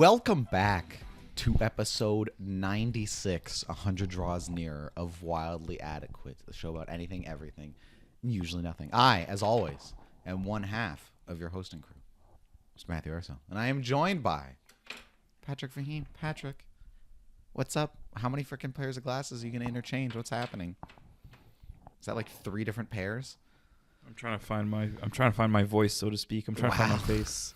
Welcome back to episode 96, 100 Draws Nearer of Wildly Adequate, the show about anything, everything, and usually nothing. I, as always, am one half of your hosting crew, Mr. Matthew Urso, and I am joined by Patrick Fahim. Patrick, what's up? How many freaking pairs of glasses are you going to interchange? What's happening? Is that like 3 different pairs? I'm trying to find my voice, so to speak. I'm trying to find my face.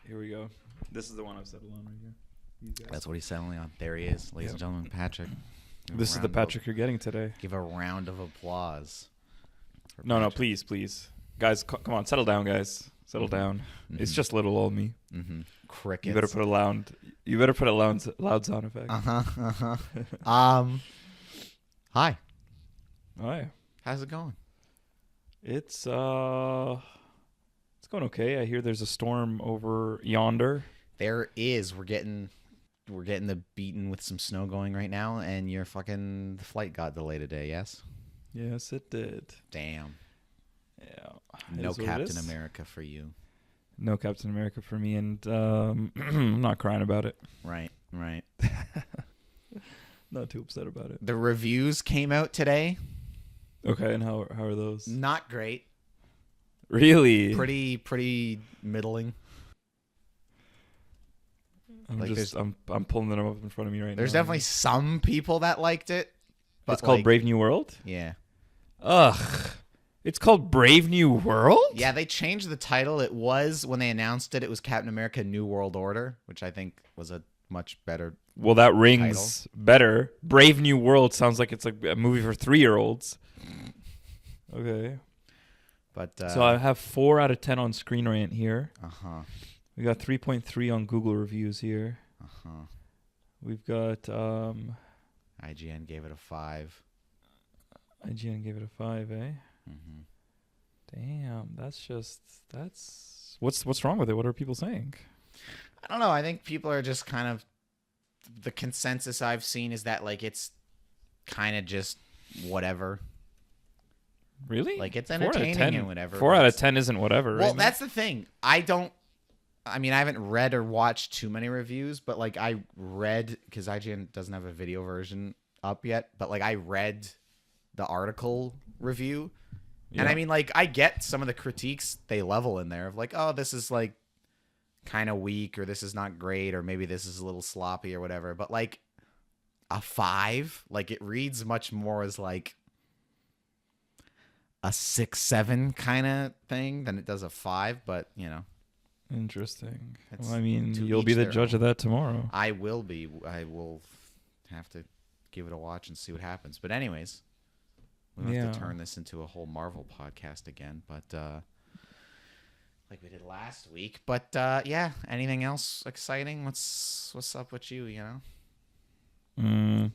Here we go. This is the one I've settled on right here. That's what he's settling on. There he is, ladies and gentlemen, Patrick. This is the Patrick you're getting today. Give a round of applause. No, please. Guys, come on, settle down, guys. Settle down. Mm-hmm. It's just little old me. Mm-hmm. Crickets. You better put a loud sound effect. Hi. Hi. How's it going? It's going okay. I hear there's a storm over yonder. There is. We're getting the beaten with some snow going right now, and the flight got delayed today. Yes. Yes, it did. Damn. Yeah. No Captain America for you. No Captain America for me, and I'm not crying about it. Right. Not too upset about it. The reviews came out today. Okay, and how are those? Not great. Really? Pretty middling. I'm pulling them up in front of me right now. There's definitely some people that liked it. But it's called Brave New World? Yeah. Ugh. It's called Brave New World? Yeah, they changed the title. It was, when they announced it was Captain America New World Order, which I think was a much better Well, that rings better. Brave New World sounds like it's like a movie for 3-year-olds. Okay. But so I have 4 out of 10 on Screen Rant here. Uh-huh. We got 3.3 on Google reviews here. Uh-huh. We've got IGN gave it a 5. IGN gave it a 5, eh? Mm-hmm. Damn, that's what's wrong with it? What are people saying? I don't know. I think people are just kind of, the consensus I've seen is that like it's kind of just whatever. Really? Like it's entertaining and whatever. 4 out of 10 isn't whatever. Well, right? that's the thing. I haven't read or watched too many reviews, but like I read, because IGN doesn't have a video version up yet, but like I read the article review. Yeah. And I mean, like, I get some of the critiques they level in there of like, oh, this is like kind of weak, or this is not great, or maybe this is a little sloppy or whatever. But like a 5, like it reads much more as like a 6-7 kind of thing than it does a 5. But you know, interesting. Well, I mean, you'll be the judge of that tomorrow. I will be. I will have to give it a watch and see what happens. But anyways, we don't have to turn this into a whole Marvel podcast again, but like we did last week. But yeah, anything else exciting? What's up with you? You know.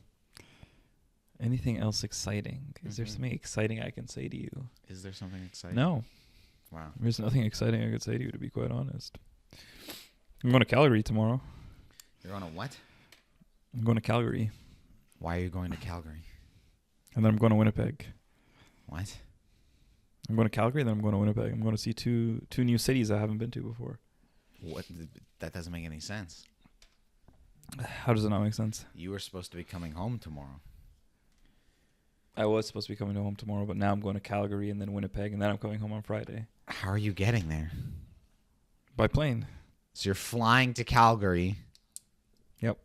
Anything else exciting? Is there something exciting I can say to you? Is there something exciting? No. Wow. There's nothing exciting I could say to you, to be quite honest. I'm going to Calgary tomorrow. You're on a what? I'm going to Calgary. Why are you going to Calgary? And then I'm going to Winnipeg. What? I'm going to Calgary, then I'm going to Winnipeg. I'm going to see two new cities I haven't been to before. What? That doesn't make any sense. How does it not make sense? You were supposed to be coming home tomorrow. I was supposed to be coming home tomorrow, but now I'm going to Calgary and then Winnipeg, and then I'm coming home on Friday. How are you getting there? By plane. So you're flying to Calgary. Yep.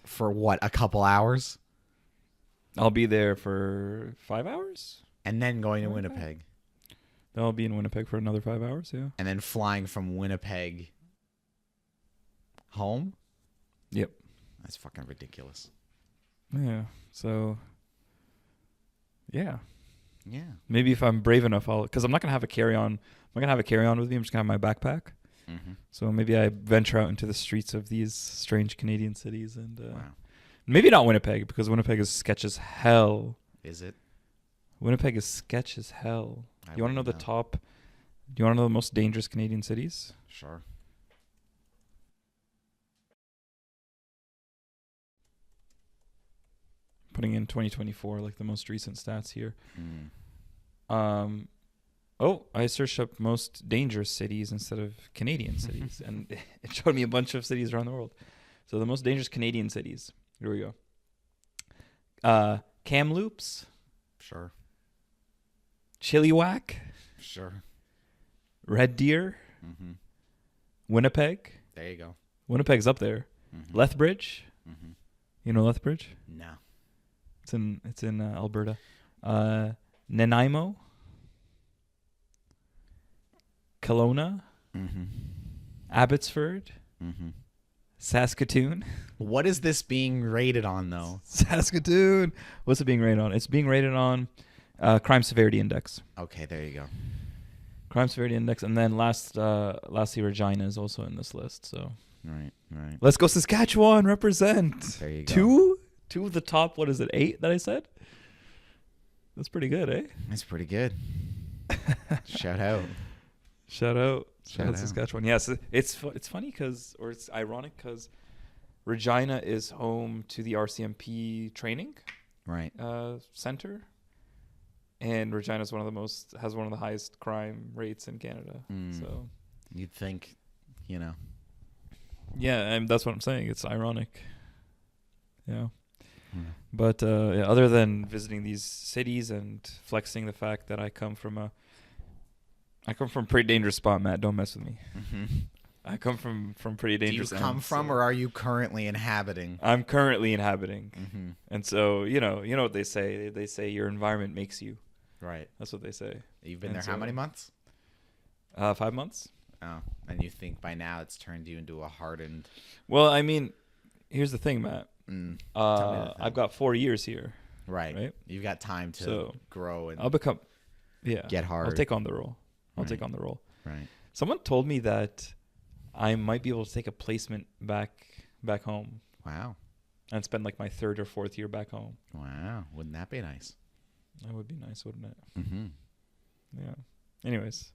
For what, a couple hours? I'll be there for 5 hours. And then going to Winnipeg. Then I'll be in Winnipeg for another 5 hours, yeah. And then flying from Winnipeg home? Yep. That's fucking ridiculous. Yeah, so... Yeah. Yeah. Maybe if I'm brave enough, because I'm not going to have a carry-on. I'm not going to have a carry-on with me. I'm just going to have my backpack. Mm-hmm. So maybe I venture out into the streets of these strange Canadian cities. And wow. Maybe not Winnipeg, because Winnipeg is sketch as hell. Is it? Winnipeg is sketch as hell. You want to know the top? Do you want to know the most dangerous Canadian cities? Sure. Putting in 2024, like the most recent stats here. Oh, I searched up most dangerous cities instead of Canadian cities, and it showed me a bunch of cities around the world. So the most dangerous Canadian cities. Here we go. Kamloops, Sure. Chilliwack, Sure. Red Deer, Mm-hmm. Winnipeg. There you go. Winnipeg's up there. Mm-hmm. Lethbridge. Mm-hmm. You know Lethbridge? No. It's in Alberta. Nanaimo, Kelowna, Mm-hmm. Abbotsford, Mm-hmm. Saskatoon. What is this being rated on, though? Saskatoon. What's it being rated on? It's being rated on Crime Severity Index. Okay, there you go. Crime Severity Index, and then lastly, Regina is also in this list. So Right. let's go Saskatchewan, represent. There you go. Two of the top. What is it? 8 that I said. That's pretty good, eh? That's pretty good. Shout out. Shout out out. Saskatchewan. Yes, it's funny it's ironic because Regina is home to the RCMP training Right. center, and Regina is has one of the highest crime rates in Canada. So You'd think, yeah, and that's what I'm saying. It's ironic. Yeah. But other than visiting these cities and flexing the fact that I come from a pretty dangerous spot, Matt. Don't mess with me. Mm-hmm. I come from pretty dangerous. Do you come from, or are you currently inhabiting? I'm currently inhabiting, Mm-hmm. and so you know what they say. They say your environment makes you. Right. That's what they say. You've been And there how many months? 5 months. Oh, and you think by now it's turned you into a hardened. Well, I mean, here's the thing, Matt. Tell me the thing. I've got 4 years here. Right. You've got time to grow and I'll become. Yeah. get hard. I'll take on the role. Right. Right. Someone told me that I might be able to take a placement back home Wow. and spend like my 3rd or 4th year back home. Wow. Wouldn't that be nice? That would be nice, wouldn't it? Mm-hmm. Yeah. Anyways.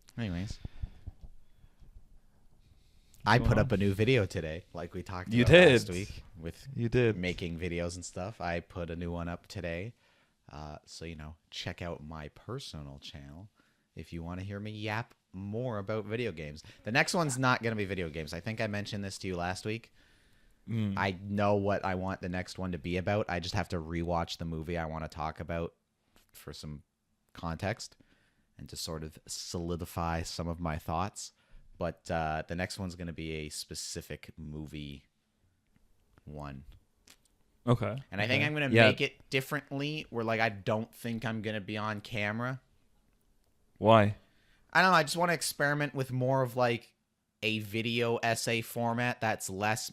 I put up a new video today, like we talked about last week with making videos and stuff. I put a new one up today. So, check out my personal channel if you want to hear me yap more about video games. The next one's not going to be video games. I think I mentioned this to you last week. I know what I want the next one to be about. I just have to rewatch the movie I want to talk about for some context and to sort of solidify some of my thoughts. But the next one's going to be a specific movie one. Okay. And I think I'm going to make it differently where, I don't think I'm going to be on camera. Why? I don't know. I just want to experiment with more of, a video essay format that's less,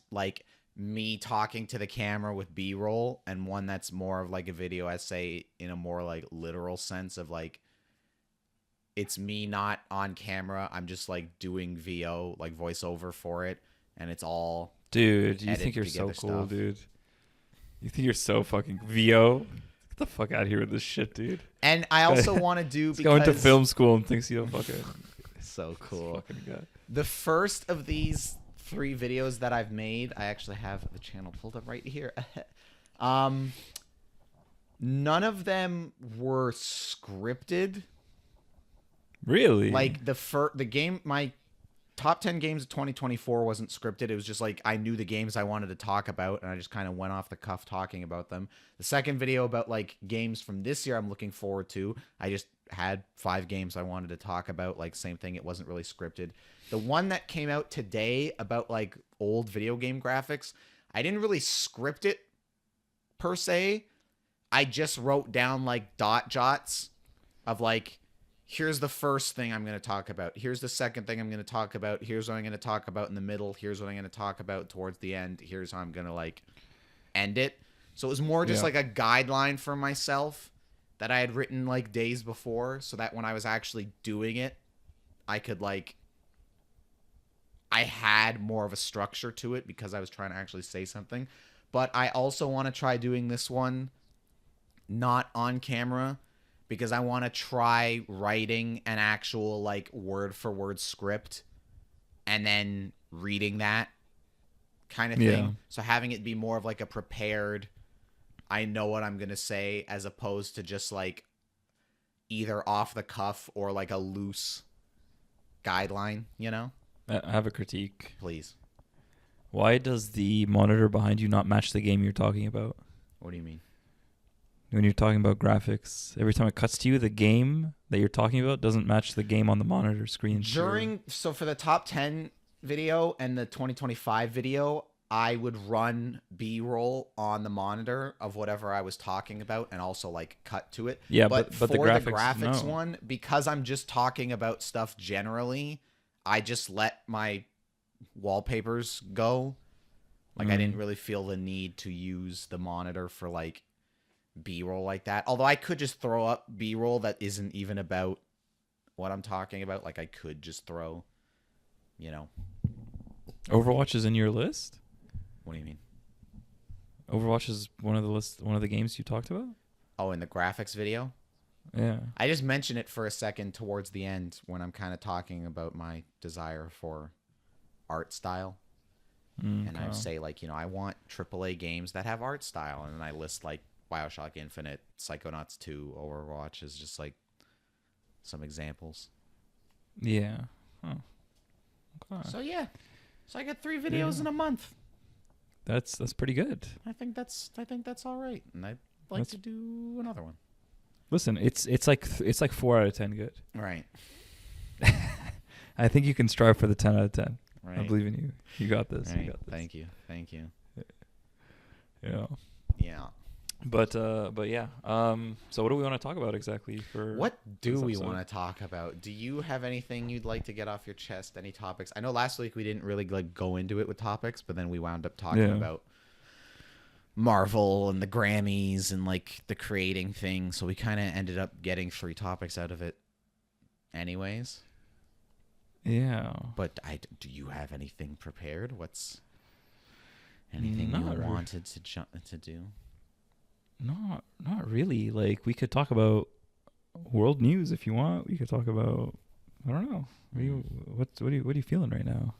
me talking to the camera with B-roll and one that's more of, a video essay in a more, literal sense of, it's me not on camera. I'm just doing VO, voiceover for it, and it's all. Dude, you think you're so cool, dude? You think you're so fucking VO? Get the fuck out of here with this shit, dude. And I also want to do because going to film school and thinks you don't fucking. So cool. Fucking guy. The first of these 3 videos that I've made, I actually have the channel pulled up right here. None of them were scripted. Really? The game, my top 10 games of 2024 wasn't scripted. It was just I knew the games I wanted to talk about, and I just kind of went off the cuff talking about them. The second video about games from this year I'm looking forward to, I just had 5 games I wanted to talk about. Same thing. It wasn't really scripted. The one that came out today about old video game graphics, I didn't really script it per se. I just wrote down dot jots of here's the first thing I'm going to talk about. Here's the second thing I'm going to talk about. Here's what I'm going to talk about in the middle. Here's what I'm going to talk about towards the end. Here's how I'm going to end it. So it was more just a guideline for myself that I had written days before, so that when I was actually doing it, I could I had more of a structure to it because I was trying to actually say something. But I also want to try doing this one not on camera, because I want to try writing an actual word for word script and then reading that kind of thing. Yeah. So having it be more of a prepared, I know what I'm going to say, as opposed to just either off the cuff or like a loose guideline, you know? I have a critique. Please. Why does the monitor behind you not match the game you're talking about? What do you mean? When you're talking about graphics, every time it cuts to you, the game that you're talking about doesn't match the game on the monitor screen. So for the top 10 video and the 2025 video, I would run B-roll on the monitor of whatever I was talking about and also like cut to it. Yeah, but for the graphics, no. one, because I'm just talking about stuff generally, I just let my wallpapers go. Like I didn't really feel the need to use the monitor for like B-roll like that. Although I could just throw up B-roll that isn't even about what I'm talking about. Like I could just throw, you know. Overwatch is in your list? What do you mean? Overwatch is one of the games you talked about? Oh, in the graphics video? Yeah. I just mentioned it for a second towards the end when I'm kind of talking about my desire for art style. And I say like, you know, I want AAA games that have art style. And then I list like BioShock Infinite, Psychonauts 2, Overwatch is just like some examples. Yeah. Oh. Okay. So yeah. So I get 3 videos in a month. That's pretty good. I think that's all right. And I'd like to do another one. Listen, it's like 4 out of 10 good. Right. I think you can strive for the 10 out of 10. Right. I believe in you. You got this. Right. You got this. Thank you. Yeah. Yeah. But yeah. So what do we want to talk about exactly for What do we want to talk about? Do you have anything you'd like to get off your chest? Any topics? I know last week we didn't really like go into it with topics, but then we wound up talking about Marvel and the Grammys and like the creating thing, so we kind of ended up getting 3 topics out of it anyways. Yeah. But do you have anything prepared? What's anything you wanted to do? Not really. Like we could talk about world news if you want. We could talk about I don't know. What are you feeling right now?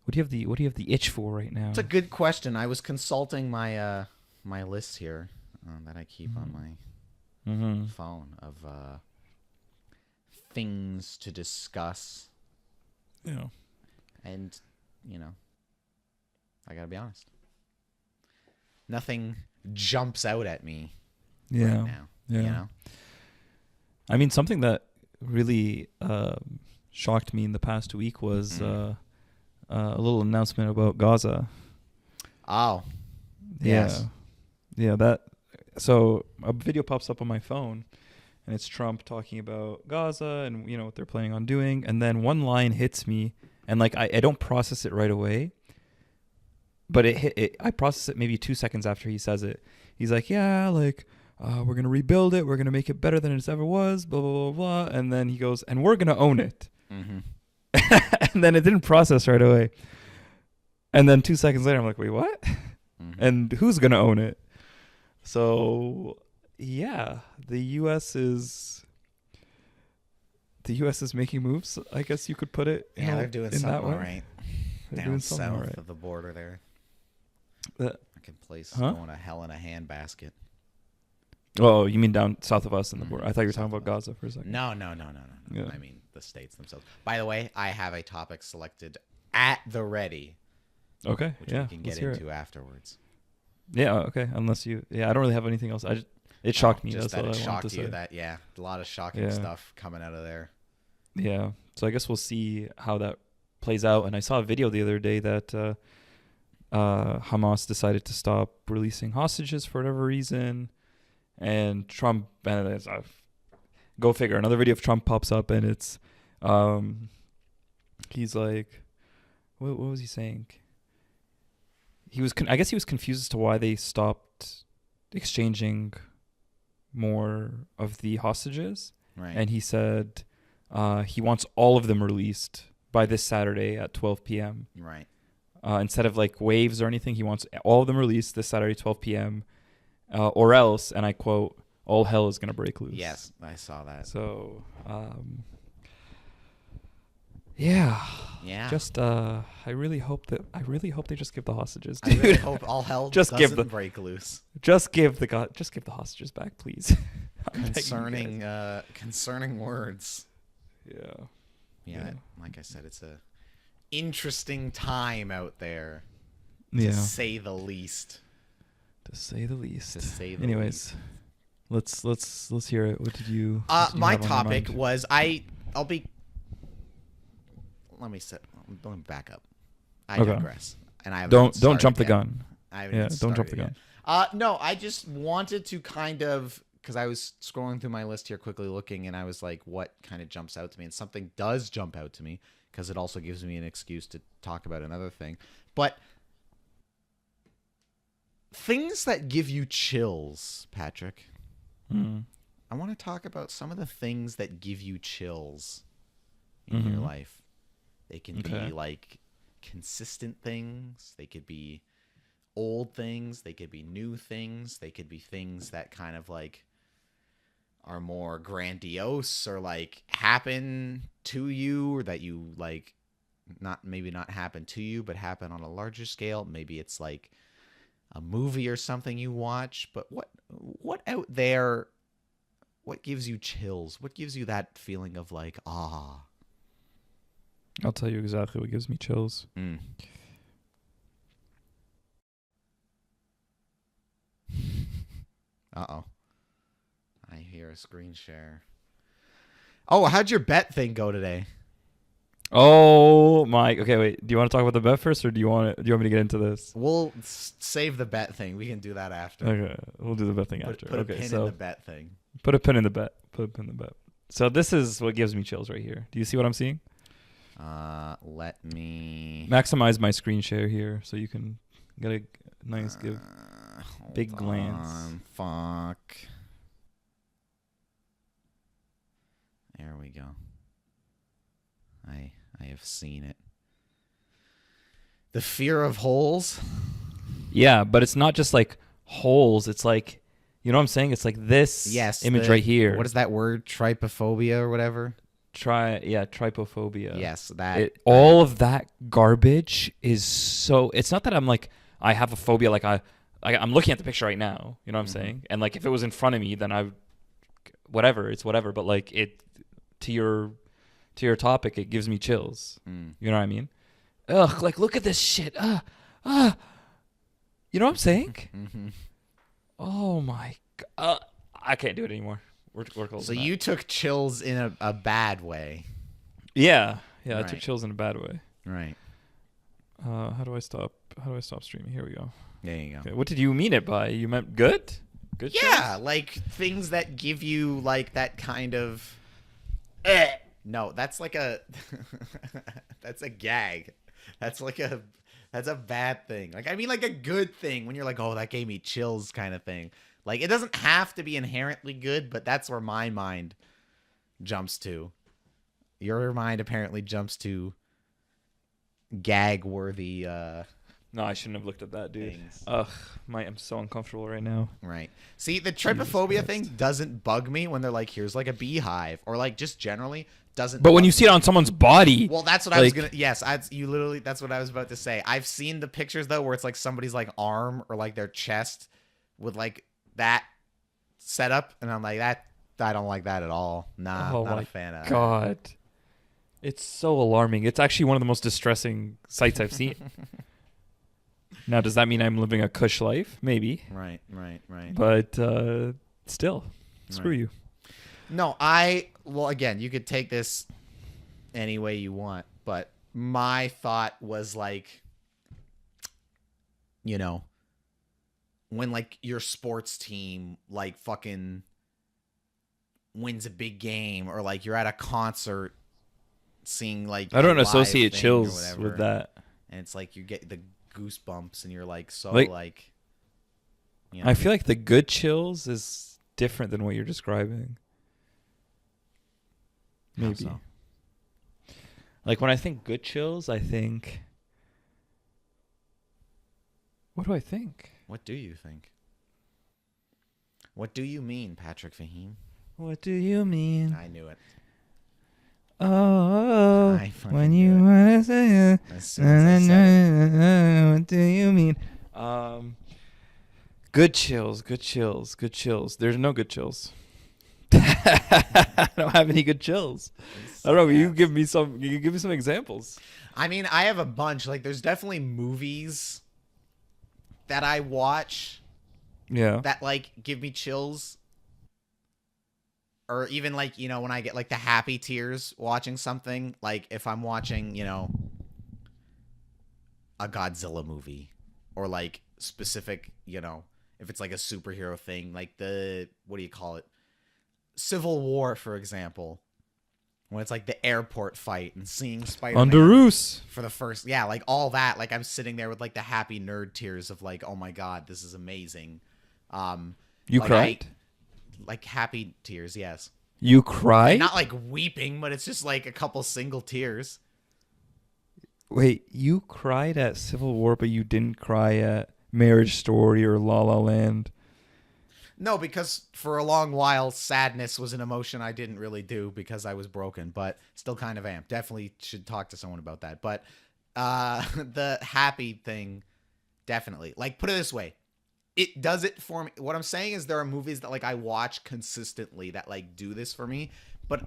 What do you have the itch for right now? It's a good question. I was consulting my my list here that I keep on my phone of things to discuss. Yeah. And you know, I gotta be honest. Nothing jumps out at me right now. Yeah. You know? I mean, something that really shocked me in the past week was a little announcement about Gaza. Oh. Yes. Yeah, that. So a video pops up on my phone, and it's Trump talking about Gaza and, you know, what they're planning on doing. And then one line hits me, and like I don't process it right away. But I process it maybe 2 seconds after he says it. He's like, yeah, like, we're going to rebuild it. We're going to make it better than it ever was, blah, blah, blah, blah. And then he goes, and we're going to own it. Mm-hmm. And then it didn't process right away. And then 2 seconds later, I'm like, wait, what? Mm-hmm. And who's going to own it? So, yeah, the U.S. is making moves, I guess you could put it. Yeah, they're doing something right. They're down south of the border there. Fucking place going to hell in a handbasket. Oh, you mean down south of us in the border? I thought you were talking about Gaza for a second. No. Yeah. I mean the states themselves. By the way, I have a topic selected at the ready. Okay. Which we can get into afterwards. Yeah. Okay. Unless you, I don't really have anything else. It shocked me. Just that's that what it I wanted to shocked you. say. That a lot of shocking stuff coming out of there. Yeah. So I guess we'll see how that plays out. And I saw a video the other day that Hamas decided to stop releasing hostages for whatever reason, and Trump, go figure, another video of Trump pops up, and it's he's like, what was he saying? I guess he was confused as to why they stopped exchanging more of the hostages, right? And he said he wants all of them released by this Saturday at 12 p.m. Right. Instead of like waves or anything, he wants all of them released this Saturday, 12 p.m. Or else, and I quote, all hell is going to break loose. Yes, I saw that. So, yeah. Just, I really hope they just give the hostages. Dude. I really hope all hell just doesn't break loose. Just give the hostages back, please. concerning words. Yeah. Yeah, like I said, it's a interesting time out there, Yeah. to say the least. To say the least. To say the Anyways, least. let's hear it. What did you? My have on your topic mind? was I'll be. Let me back up. I Okay. digress. And I haven't Don't started jump the yet. gun. I haven't Yeah, even don't jump the started gun. yet. No, I just wanted to kind of, because I was scrolling through my list here quickly looking, and I was like, what kind of jumps out to me? And something does jump out to me, because it also gives me an excuse to talk about another thing. But things that give you chills, Patrick. Mm. I want to talk about some of the things that give you chills in your life. They can be like consistent things. They could be old things. They could be new things. They could be things that kind of like are more grandiose or like happen to you, or that you like not happen to you, but happen on a larger scale. Maybe it's like a movie or something you watch. But what out there, what gives you chills? What gives you that feeling of like, ah? I'll tell you exactly what gives me chills. Uh-oh. I hear a screen share. Oh, how'd your bet thing go today? Oh my. Okay, wait. Do you want to talk about the bet first, or do you want me to get into this? We'll save the bet thing. We can do that after. Okay, we'll do the bet thing after. Put a pin in the bet thing. Put a pin in the bet. Put a pin in the bet. So this is what gives me chills right here. Do you see what I'm seeing? Let me maximize my screen share here so you can get a nice big glance. Fuck. There we go. I have seen it. The fear of holes. Yeah, but it's not just like holes. It's like, you know what I'm saying? It's like this image right here. What is that word? Trypophobia or whatever? Trypophobia. Yes, that. All of that garbage is so. It's not that I'm like I have a phobia. Like I'm looking at the picture right now. You know what I'm saying? And like if it was in front of me, then it's whatever. But like it to your topic, it gives me chills. You know what I mean? Ugh, like look at this shit. You know what I'm saying? Oh my god, I can't do it anymore. We're close. So you took chills in a bad way. Yeah, right. I took chills in a bad way. Right. How do I stop streaming? Here we go. There you go. Okay, what did you mean it by? You meant good? Good. Yeah, chills? like things that give you like that kind of. No, that's like a. That's a gag. That's a bad thing. Like I mean, like a good thing when you're like, oh, that gave me chills, kind of thing. Like, it doesn't have to be inherently good, but that's where my mind jumps to. Your mind apparently jumps to gag-worthy No, I shouldn't have looked at that, dude. things. Ugh, I'm so uncomfortable right now. Right. See, the trypophobia thing doesn't bug me when they're like, here's like a beehive. Or like, just generally doesn't But when you me. see it on someone's body... Well, that's what I was going to... Yes, that's what I was about to say. I've seen the pictures, though, where it's like somebody's like arm or like their chest with like... that setup, and I'm like, that I don't like that at all. Nah, not a fan of God. It's so alarming. It's actually one of the most distressing sights I've seen. Now, does that mean I'm living a cush life? Maybe. Right. But still, screw you. No, well, again, you could take this any way you want, but my thought was like, you know, when like your sports team like fucking wins a big game, or like you're at a concert seeing like I don't associate chills with that. And it's like you get the goosebumps and you're like so like you know. I feel like the good chills is different than what you're describing. Maybe. So? Like when I think good chills, I think, what do I think? What do you think? What do you mean, Patrick Fahim? What do you mean? I knew it. Oh, when you want to say it. What do you mean? Good chills. There's no good chills. I don't have any good chills. I don't know. Yeah. You give me some. You give me some examples. I mean, I have a bunch. Like, there's definitely movies that I watch Yeah. that like give me chills, or even like, you know, when I get like the happy tears watching something. Like if I'm watching, you know, a Godzilla movie, or like specific, you know, if it's like a superhero thing, like the, what do you call it, Civil War, for example, when it's like the airport fight and seeing Spider-Man Underoos. for the first, yeah, like all that, like I'm sitting there with like the happy nerd tears of like, oh my god, this is amazing. You like cried? like happy tears, yes. You cried? Not like weeping, but it's just like a couple single tears. Wait, you cried at Civil War, but you didn't cry at Marriage Story or La La Land? No, because for a long while, sadness was an emotion I didn't really do because I was broken, but still kind of am. Definitely should talk to someone about that. But the happy thing, definitely. Like, put it this way. It does it for me. What I'm saying is there are movies that like I watch consistently that like do this for me. But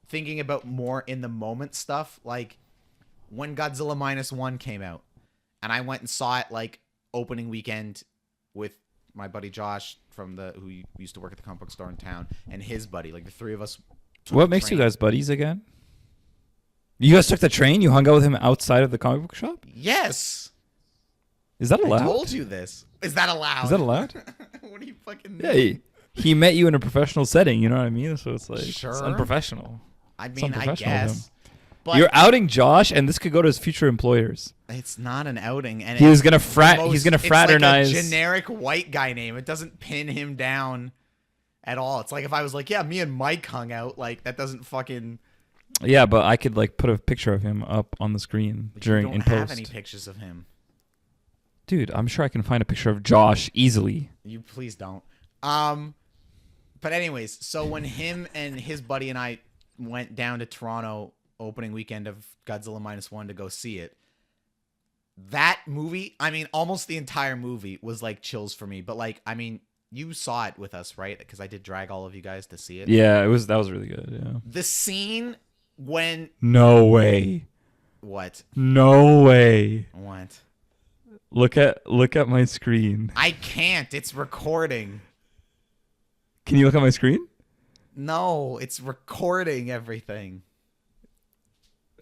thinking about more in the moment stuff, like when Godzilla -1 came out, and I went and saw it like opening weekend with my buddy Josh who used to work at the comic book store in town, and his buddy, like the three of us. What makes you guys buddies again? You guys took the train? You hung out with him outside of the comic book shop? Yes. Is that allowed? I told you this. Is that allowed? Is that allowed? What do you fucking Yeah, mean? he met you in a professional setting, you know what I mean? So it's like, Sure. it's unprofessional. I It's mean, I unprofessional of guess. him. But You're outing Josh, and this could go to his future employers. it's not an outing, and He was it's gonna frat. the He's gonna it's fraternize. like a generic white guy name. It doesn't pin him down at all. It's like if I was like, yeah, me and Mike hung out. Like that doesn't fucking. Yeah, but I could like put a picture of him up on the screen Like, during you in don't have post. any pictures of him. Dude, I'm sure I can find a picture of Josh easily. You please don't. But anyways, so when him and his buddy and I went down to Toronto opening weekend of Godzilla -1 to go see it, that movie, I mean, almost the entire movie was like chills for me. But like, I mean, you saw it with us, right? Because I did drag all of you guys to see it. Yeah, that was really good. Yeah. The scene when No way. what? No way. What? Look at my screen. I can't. It's recording. Can you look at my screen? No, it's recording everything.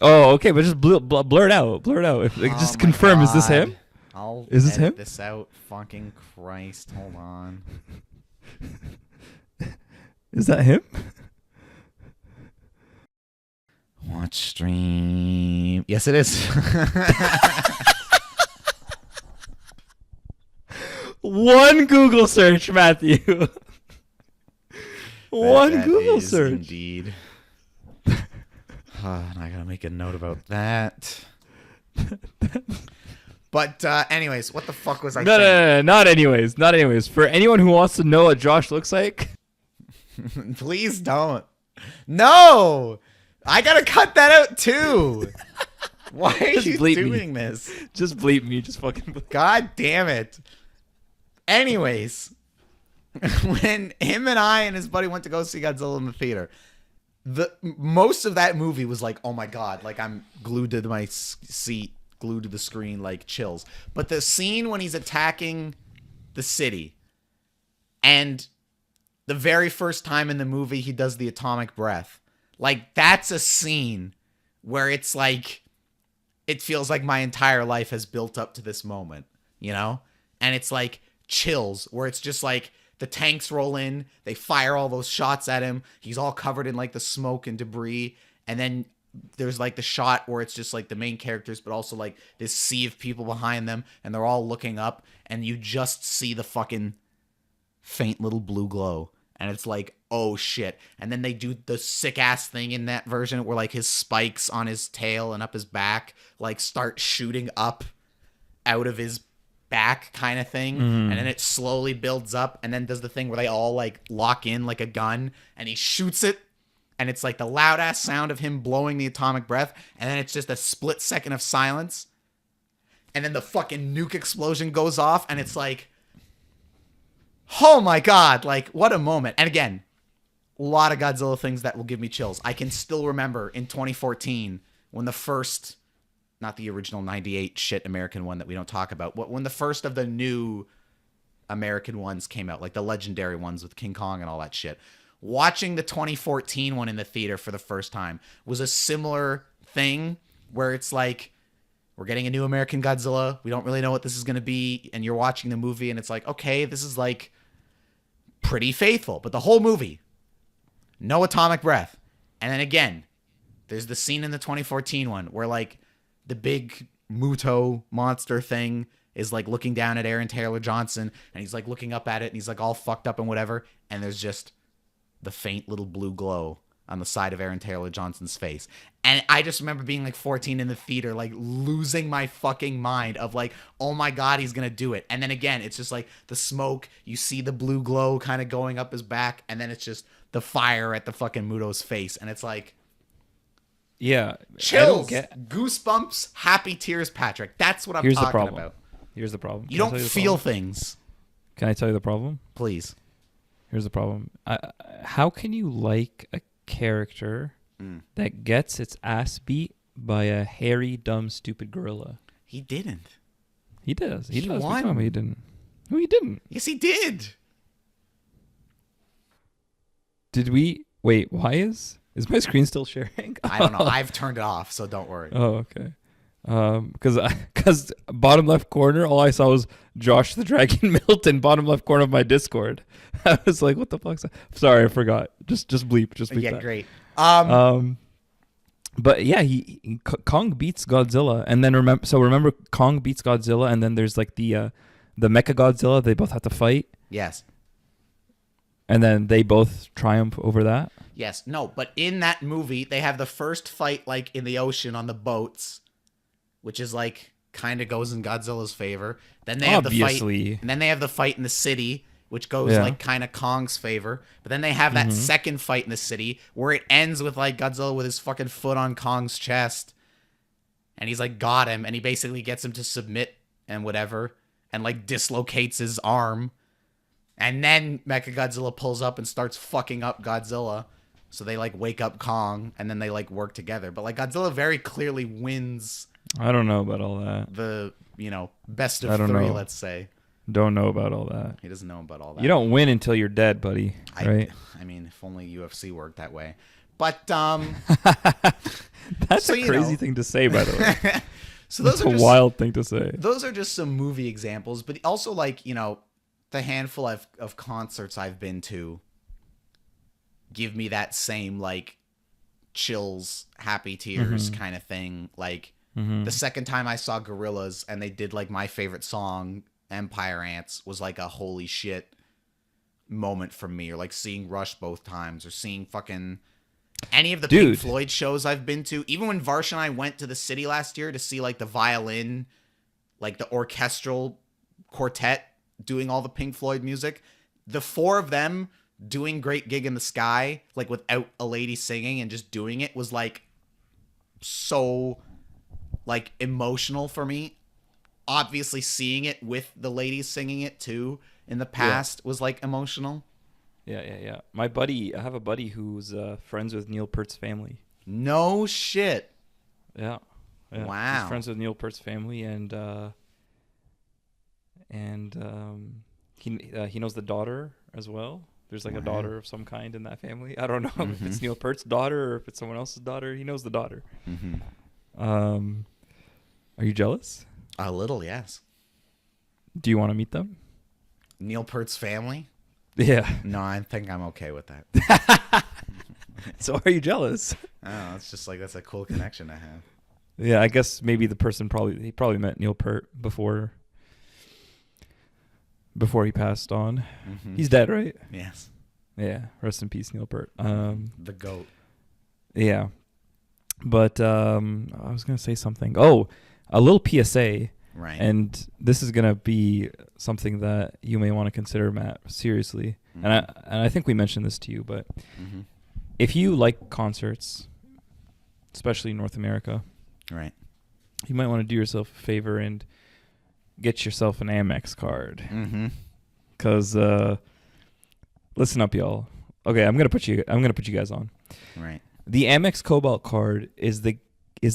Oh, okay, but just blur it out. Blur it out. If, like, Oh just my confirm. Is this God. him? I'll Is this edit him? this out. Fucking Christ. Hold on. Is that him? Watch stream. Yes, it is. One Google search, Matthew. One That Google is search. Indeed. And I gotta make a note about that. But anyways, what the fuck was I saying? No, not anyways. Not anyways. For anyone who wants to know what Josh looks like, Please don't. No! I gotta cut that out too. Why are Just you bleep me. doing this? just bleep me. Just fucking bleep. God damn it. Anyways, when him and I and his buddy went to go see Godzilla in the theater, most of that movie was like, oh my god, like I'm glued to my seat, glued to the screen, like chills. But the scene when he's attacking the city, and the very first time in the movie he does the atomic breath, like that's a scene where it's like, it feels like my entire life has built up to this moment, you know? And it's like chills, where it's just like the tanks roll in, they fire all those shots at him, he's all covered in like the smoke and debris, and then there's like the shot where it's just like the main characters, but also like this sea of people behind them, and they're all looking up, and you just see the fucking faint little blue glow. And it's like, oh shit. And then they do the sick ass thing in that version where like his spikes on his tail and up his back like start shooting up out of his back kind of thing. And then it slowly builds up and then does the thing where they all like lock in like a gun and he shoots it. And it's like the loud ass sound of him blowing the atomic breath. And then it's just a split second of silence. And then the fucking nuke explosion goes off and it's like, oh my god, like what a moment. And again, lot of Godzilla things that will give me chills. I can still remember in 2014 when the first, not the original 98 shit American one that we don't talk about, when the first of the new American ones came out, like the legendary ones with King Kong and all that shit. Watching the 2014 one in the theater for the first time was a similar thing where it's like, we're getting a new American Godzilla. We don't really know what this is going to be. And you're watching the movie and it's like, okay, this is like pretty faithful. But the whole movie, no atomic breath. And then again, there's the scene in the 2014 one where like the big Muto monster thing is like looking down at Aaron Taylor Johnson and he's like looking up at it and he's like all fucked up and whatever. And there's just the faint little blue glow on the side of Aaron Taylor Johnson's face. And I just remember being like 14 in the theater, like losing my fucking mind of like, oh my God, he's going to do it. And then again, it's just like the smoke, you see the blue glow kind of going up his back. And then it's just the fire at the fucking Muto's face. And it's like, yeah, chills, goosebumps, happy tears, Patrick. That's what I'm Here's the talking problem. about. Here's the problem. You don't feel things. Can I tell you the problem? Please. Here's the problem. How can you like a character that gets its ass beat by a hairy, dumb, stupid gorilla? He didn't. He does. He does. won. He didn't. No, he didn't. Yes, he did. Did we? Wait, why is my screen still sharing? I don't know. I've turned it off, so don't worry. Oh, okay. Because bottom left corner, all I saw was Josh the Dragon Milton, bottom left corner of my Discord. I was like, what the fuck's that? Sorry, I forgot. Just bleep. Yeah, that. Great. But yeah, Kong beats Godzilla, and then remember Kong beats Godzilla, and then there's like the Mecha Godzilla. They both have to fight. Yes. And then they both triumph over that. Yes. No, but in that movie, they have the first fight like in the ocean on the boats, which is like kind of goes in Godzilla's favor. Then they have the fight, and then they have the fight in the city, which goes like kind of Kong's favor. But then they have that second fight in the city where it ends with like Godzilla with his fucking foot on Kong's chest, and he's like got him, and he basically gets him to submit and whatever, and like dislocates his arm. And then Mechagodzilla pulls up and starts fucking up Godzilla. So they like wake up Kong and then they like work together. But like Godzilla very clearly wins. I don't know about all that. The, best of three, let's say. Don't know about all that. He doesn't know about all that. You don't win until you're dead, buddy. Right? I mean, if only UFC worked that way. But that's a crazy thing to say, by the way. So those That's a wild thing to say. Those are just some movie examples, but also like, the handful of concerts I've been to give me that same like chills, happy tears kind of thing. Like the second time I saw Gorillaz and they did like my favorite song, Empire Ants, was like a holy shit moment for me. Or like seeing Rush both times, or seeing fucking any of the Pink Floyd shows I've been to. Even when Varsh and I went to the city last year to see like the violin, like the orchestral quartet doing all the Pink Floyd music, the four of them doing Great Gig in the Sky, like without a lady singing and just doing it, was like so like emotional for me. Obviously seeing it with the ladies singing it too in the past was like emotional. Yeah. I have a buddy who's friends with Neil Peart's family. No shit. Yeah. Wow. He's friends with Neil Peart's family, and he knows the daughter as well. There's like a daughter of some kind in that family. I don't know if it's Neil Peart's daughter or if it's someone else's daughter. He knows the daughter. Are you jealous? A little, yes. Do you want to meet them? Neil Peart's family? Yeah. No, I think I'm okay with that. So are you jealous? Oh, it's just like that's a cool connection I have. Yeah, I guess maybe the person probably met Neil Peart before he passed on. He's dead, right? Yes. Yeah. Rest in peace, Neil Peart. The GOAT. Yeah. But I was gonna say something. Oh, a little PSA. Right. And this is gonna be something that you may want to consider, Matt, seriously. And I think we mentioned this to you, but if you like concerts, especially in North America, right, you might want to do yourself a favor and get yourself an Amex card. Because listen up, y'all. Okay, I'm gonna put you guys on. Right. The Amex Cobalt card is the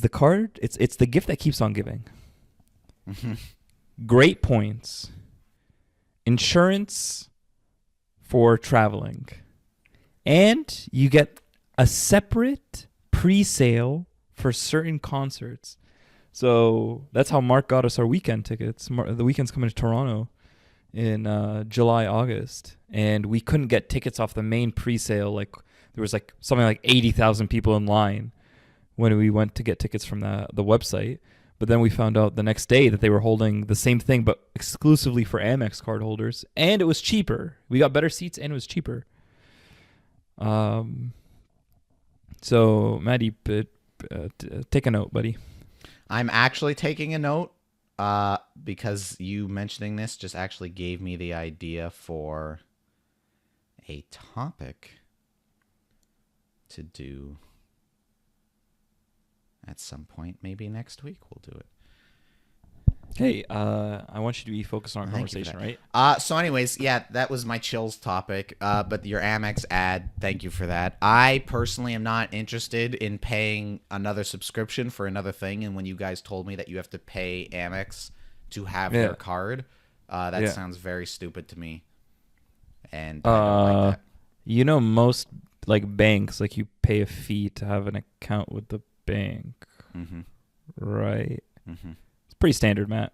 card. It's the gift that keeps on giving. Great points. Insurance for traveling. And you get a separate pre-sale for certain concerts. So that's how Mark got us our weekend tickets. The weekend's coming to Toronto in July, August. And we couldn't get tickets off the main pre-sale. Like there was like something like 80,000 people in line when we went to get tickets from the website. But then we found out the next day that they were holding the same thing, but exclusively for Amex card holders. And it was cheaper. We got better seats and it was cheaper. So, Matty, take a note, buddy. I'm actually taking a note because you mentioning this just actually gave me the idea for a topic to do at some point. Maybe next week we'll do it. Hey, I want you to be focused on our conversation, right? So anyways, yeah, that was my chills topic. But your Amex ad, thank you for that. I personally am not interested in paying another subscription for another thing. And when you guys told me that you have to pay Amex to have their card, that sounds very stupid to me. And I don't like that. You know, most like banks, like you pay a fee to have an account with the bank, right? Pretty standard, Matt.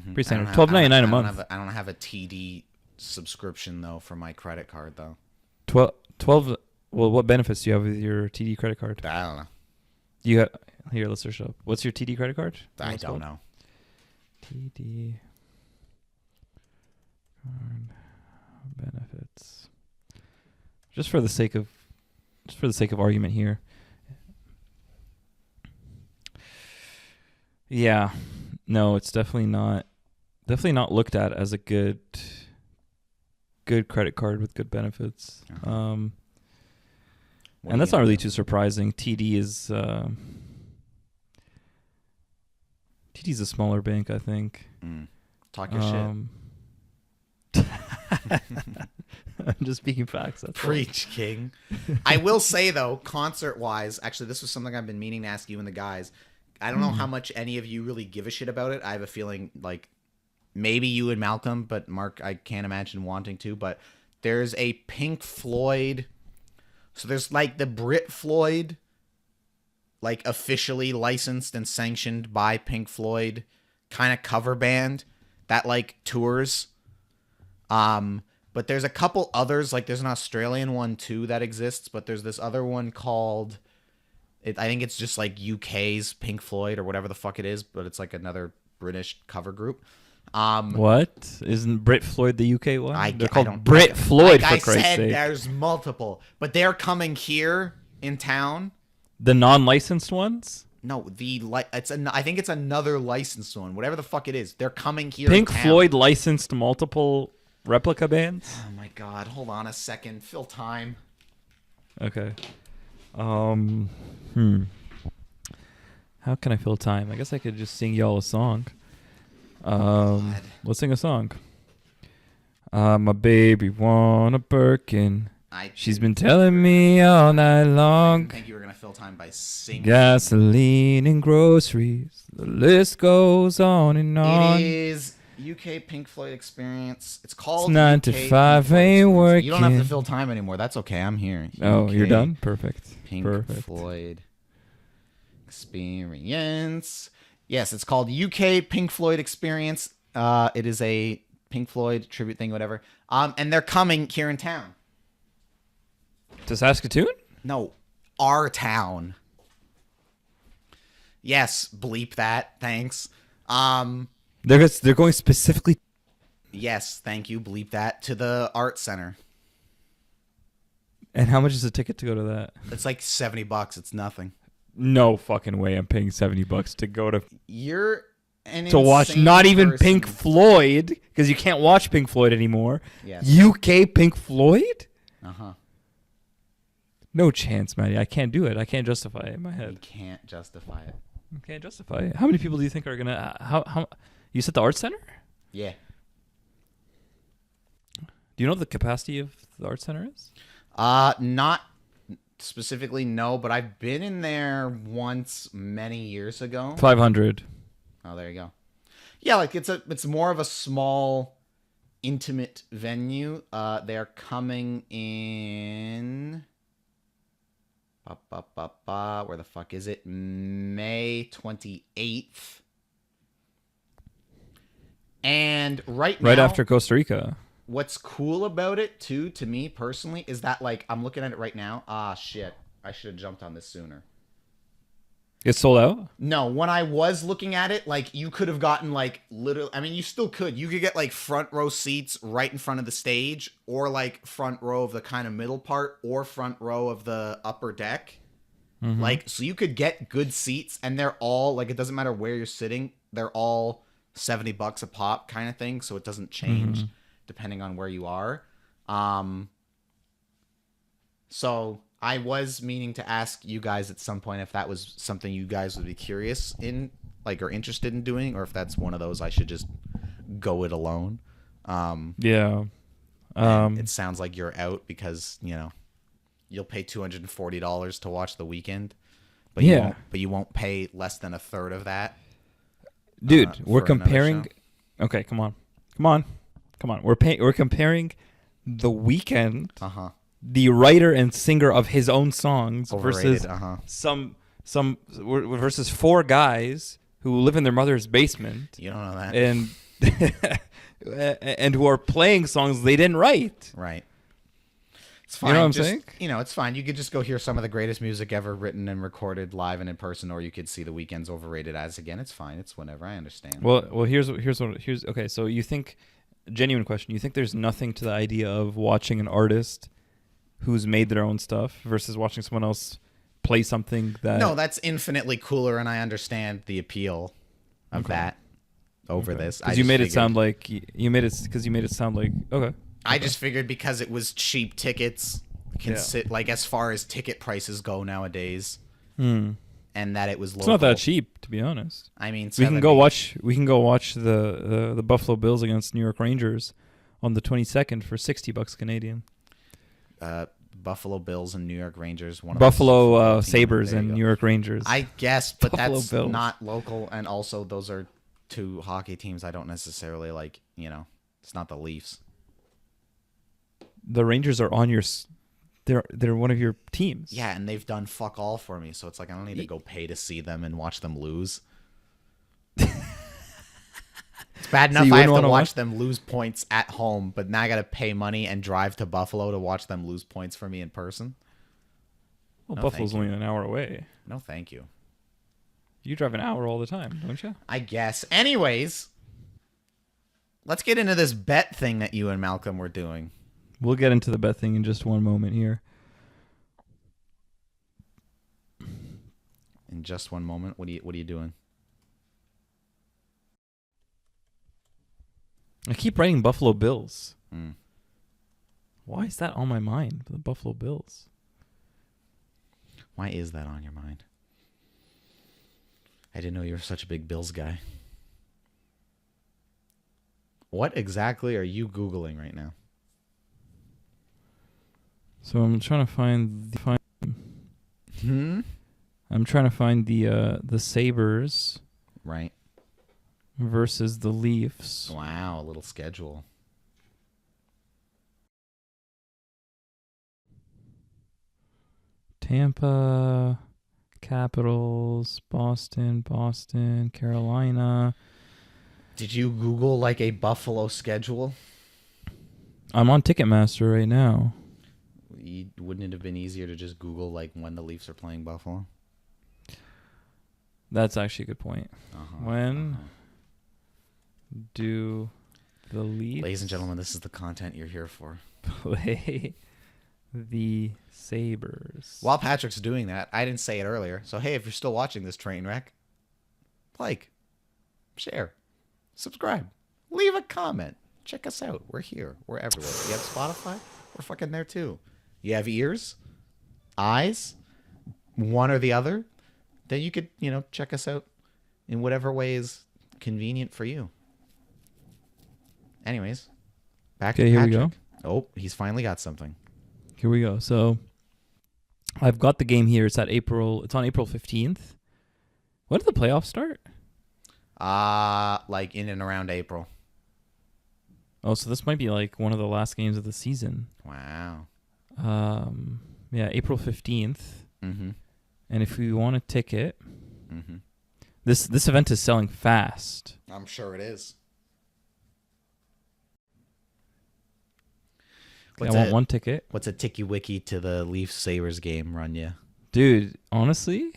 Pretty standard. $12.99 a month. I don't have a TD subscription though for my credit card though. 12. Well, what benefits do you have with your TD credit card? I don't know. Here, let's search up. What's your TD credit card? I don't know. TD card benefits. Just for the sake of argument here. Yeah. No, it's definitely not looked at as a good credit card with good benefits. And that's not really too surprising. TD's a smaller bank, I think. Talk your shit. I'm just speaking facts. That's Preach, all. King. I will say though, concert-wise, actually, this was something I've been meaning to ask you and the guys. I don't know how much any of you really give a shit about it. I have a feeling like maybe you and Malcolm, but Mark, I can't imagine wanting to. But there's a Pink Floyd. So there's like the Brit Floyd, like officially licensed and sanctioned by Pink Floyd kind of cover band that like tours. But there's a couple others, like there's an Australian one too that exists, but there's this other one called... I think it's just like UK's Pink Floyd or whatever the fuck it is, but it's like another British cover group. What? Isn't Brit Floyd the UK one? They're called Brit Floyd, like for Christ's sake. There's multiple, but they're coming here in town. The non-licensed ones? No, I think it's another licensed one. Whatever the fuck it is, they're coming here. Pink Floyd licensed multiple replica bands? Oh my god, hold on a second. Fill time. Okay. How can I fill time? I guess I could just sing y'all a song. Let's sing a song. My baby want a Birkin. She's been telling me all night long. I think you were gonna fill time by singing. Gasoline and groceries. The list goes on and on. It is UK Pink Floyd Experience. It's called 9 to 5 ain't working. You don't have to fill time anymore. That's okay. I'm here. Oh, you're done? Perfect. Pink Floyd Experience. Yes, it's called UK Pink Floyd Experience. It is a Pink Floyd tribute thing, whatever. And they're coming here in town. To Saskatoon? No, our town. Yes, bleep that. Thanks. They're going specifically. Yes, thank you. Bleep that to the art center. And how much is a ticket to go to that? It's like $70. It's nothing. No fucking way. I'm paying $70 to go to. You're an to watch not even person. Pink Floyd because you can't watch Pink Floyd anymore. Yes. UK Pink Floyd? Uh-huh. No chance, Matty. I can't do it. I can't justify it in my head. You can't justify it. I can't justify it. How many people do you think are gonna? How? You said the art center? Yeah. Do you know what the capacity of the art center is? Not specifically, no, but I've been in there once many years ago. 500. Oh, there you go. Yeah, like it's more of a small, intimate venue. They're coming in. Where the fuck is it? May 28th. And right now, After Costa Rica. what's cool about it too, to me personally, is that like I'm looking at it right now. Ah, shit! I should have jumped on this sooner. It's sold out? No, when I was looking at it, like you could have gotten like literally. I mean, you still could. You could get like front row seats right in front of the stage, or like front row of the kind of middle part, or front row of the upper deck. Mm-hmm. Like, so you could get good seats, and they're all like, it doesn't matter where you're sitting. They're all $70 a pop kind of thing, so it doesn't change depending on where you are. So I was meaning to ask you guys at some point if that was something you guys would be curious in, like, or interested in doing, or if that's one of those I should just go it alone. Yeah. It sounds like you're out because, you know, you'll pay $240 to watch The Weeknd, but you won't pay less than a third of that. Dude, we're for another comparing. show. Okay, come on. We're comparing The Weeknd, the writer and singer of his own songs, Overrated, versus versus four guys who live in their mother's basement. You don't know that. And and who are playing songs they didn't write. Right. It's fine. You know what I'm just, saying? You know, it's fine. You could just go hear some of the greatest music ever written and recorded live and in person, or you could see The Weeknd's Overrated as again. It's fine. It's whenever. I understand. Well. Here's okay. So you think, genuine question? You think there's nothing to the idea of watching an artist who's made their own stuff versus watching someone else play something that? No, that's infinitely cooler, and I understand the appeal of that over this. Because you made it sound like okay. I just figured because it was cheap tickets, like as far as ticket prices go nowadays, and that it was local. It's not that cheap, to be honest. I mean, we can go watch the Buffalo Bills against New York Rangers on the 22nd for $60 Canadian. Buffalo Bills and New York Rangers. Buffalo Sabres and New York Rangers. I guess, but Buffalo that's Bills. not local, and also those are two hockey teams I don't necessarily like. You know, it's not the Leafs. The Rangers are on your. They're one of your teams. Yeah, and they've done fuck all for me, so it's like I don't need to go pay to see them and watch them lose. It's bad enough I have to watch them lose points at home, but now I got to pay money and drive to Buffalo to watch them lose points for me in person. Well, no, Buffalo's only an hour away. No, thank you. You drive an hour all the time, don't you? I guess. Anyways, let's get into this bet thing that you and Malcolm were doing. We'll get into the bet thing in just one moment here. In just one moment? What are you doing? I keep writing Buffalo Bills. Why is that on my mind? The Buffalo Bills. Why is that on your mind? I didn't know you were such a big Bills guy. What exactly are you Googling right now? So I'm trying to find I'm trying to find the Sabres, right, versus the Leafs. Wow, a little schedule. Tampa, Capitals, Boston, Carolina. Did you Google like a Buffalo schedule? I'm on Ticketmaster right now. Wouldn't it have been easier to just Google like when the Leafs are playing Buffalo? That's actually a good point. When do the Leafs, ladies and gentlemen, this is the content you're here for, play the Sabres? While Patrick's doing that, I didn't say it earlier, so hey, if you're still watching this train wreck, like, share, subscribe, leave a comment, check us out. We're here. We're everywhere. You have Spotify? We're fucking there too. You have ears, eyes, one or the other, then you could, check us out in whatever way is convenient for you. Anyways, back to Patrick. Here we go. Oh, he's finally got something. Here we go. So I've got the game here. It's on April 15th. When did the playoffs start? Like in and around April. Oh, so this might be like one of the last games of the season. Wow. Yeah, April 15th. Mm-hmm. And if we want a ticket, Mm-hmm. this event is selling fast. I'm sure it is. I want one ticket. What's a ticky wiki to the Leafs Sabres game run you? Dude, honestly,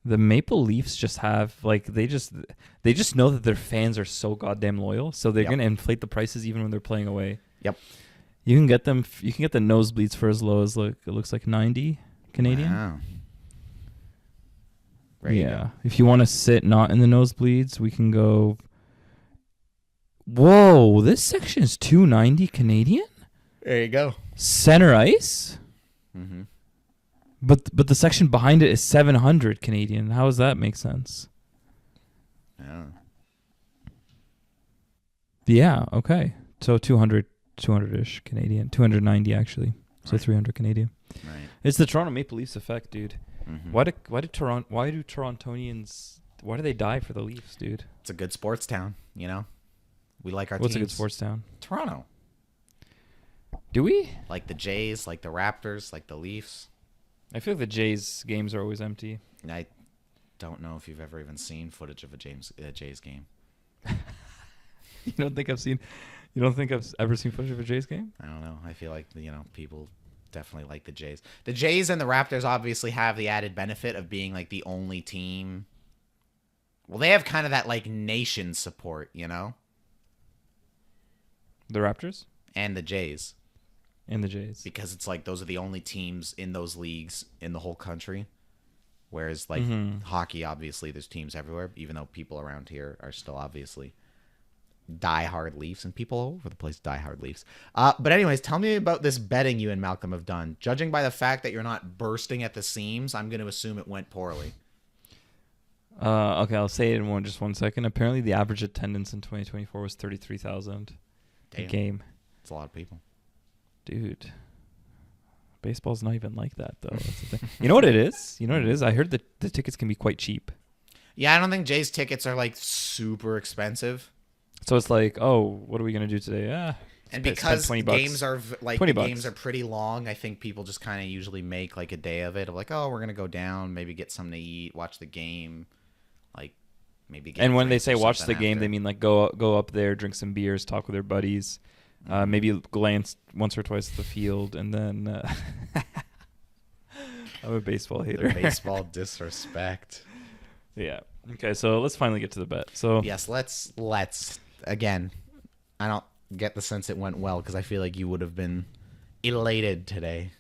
the Maple Leafs just have like they just know that their fans are so goddamn loyal, so they're gonna inflate the prices even when they're playing away. Yep. You can get the nosebleeds for as low as it looks like 90 Canadian. Wow. Yeah. If you want to sit not in the nosebleeds, we can go. Whoa, this section is 290 Canadian? There you go. Center ice? Mm-hmm. But the section behind it is 700 Canadian. How does that make sense? Yeah, okay. So 200-ish Canadian. 290 actually. So 300 Canadian. Right. It's the Toronto Maple Leafs effect, dude. Mm-hmm. Why do Torontonians die for the Leafs, dude? It's a good sports town, you know? We like our What's teams. a good sports town? Toronto. Do we? Like the Jays, like the Raptors, like the Leafs. I feel like the Jays games are always empty. I don't know if you've ever even seen footage of a Jays game. You don't think I've ever seen footage of a Jays game? I don't know. I feel like, people definitely like the Jays. The Jays and the Raptors obviously have the added benefit of being like the only team. Well, they have kind of that like nation support, you know? The Raptors? And the Jays. And the Jays. Because it's like those are the only teams in those leagues in the whole country. Whereas like hockey, obviously there's teams everywhere, even though people around here are still obviously diehard Leafs, and people all over the place diehard Leafs. But anyways, tell me about this betting you and Malcolm have done. Judging by the fact that you're not bursting at the seams, I'm going to assume it went poorly. Okay, I'll say it in just 1 second. Apparently, the average attendance in 2024 was 33,000 a game. It's a lot of people. Dude, baseball's not even like that, though. That's the thing. You know what it is? I heard that the tickets can be quite cheap. Yeah, I don't think Jays tickets are like super expensive. So it's like, oh, what are we gonna do today? And because games are like games are pretty long, I think people just kind of usually make like a day of it. Of like, oh, we're gonna go down, maybe get something to eat, watch the game, like maybe. Get and when they say watch the game, they mean like go up there, drink some beers, talk with their buddies, maybe glance once or twice at the field, and then. I'm a baseball hater. The baseball disrespect. Yeah. Okay, so let's finally get to the bet. So yes, let's. Again, I don't get the sense it went well because I feel like you would have been elated today.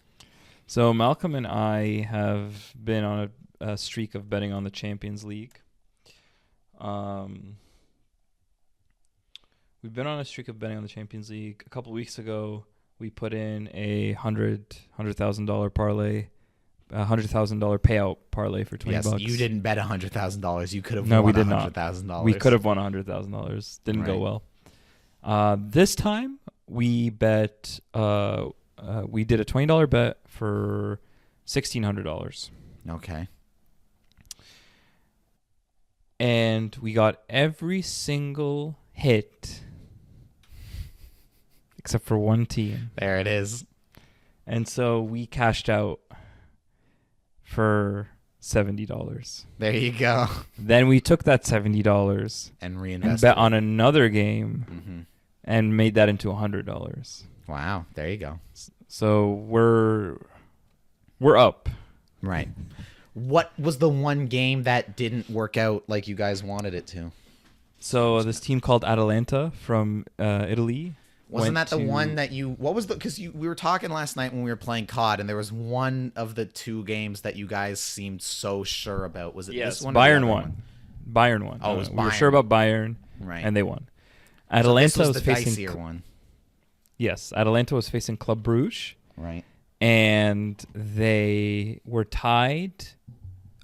So Malcolm and I have been on a streak of betting on the Champions League. We've been on a streak of betting on the Champions League. A couple weeks ago, we put in a $100,000 parlay. $100,000 payout parlay for $20. Yes, you didn't bet $100,000. You could have won $100,000. We could have won $100,000. Didn't go well. This time we bet. We did a $20 bet for $1,600. Okay. And we got every single hit except for one team. There it is. And so we cashed out for $70. There you go. Then we took that $70 and reinvested and bet on another game and made that into $100. Wow, there you go. So we're up. Right. What was the one game that didn't work out like you guys wanted it to? So this team called Atalanta from Italy. Wasn't that the one that you... What was the... Because we were talking last night when we were playing COD, and there was one of the two games that you guys seemed so sure about. Was it this one? Bayern won. Bayern won. Oh, it was Bayern. We were sure about Bayern, right? And they won. Atalanta so this was the facing... dicier one. Yes, Atalanta was facing Club Brugge. Right. And they were tied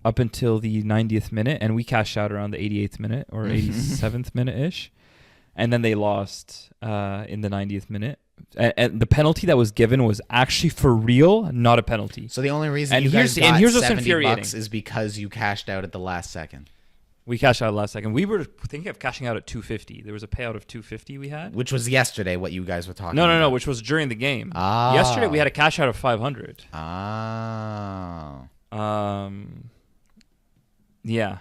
up until the 90th minute, and we cashed out around the 88th minute or 87th minute-ish. And then they lost in the 90th minute And the penalty that was given was actually for real, not a penalty. So the only reason And you guys got here's what's $70 infuriating. is because you cashed out at the last second. We cashed out last second. We were thinking of cashing out at $250. There was a payout of $250 we had. Which was yesterday, what you guys were talking about. No, which was during the game. Ah. Yesterday we had a cash out of $500. Yeah.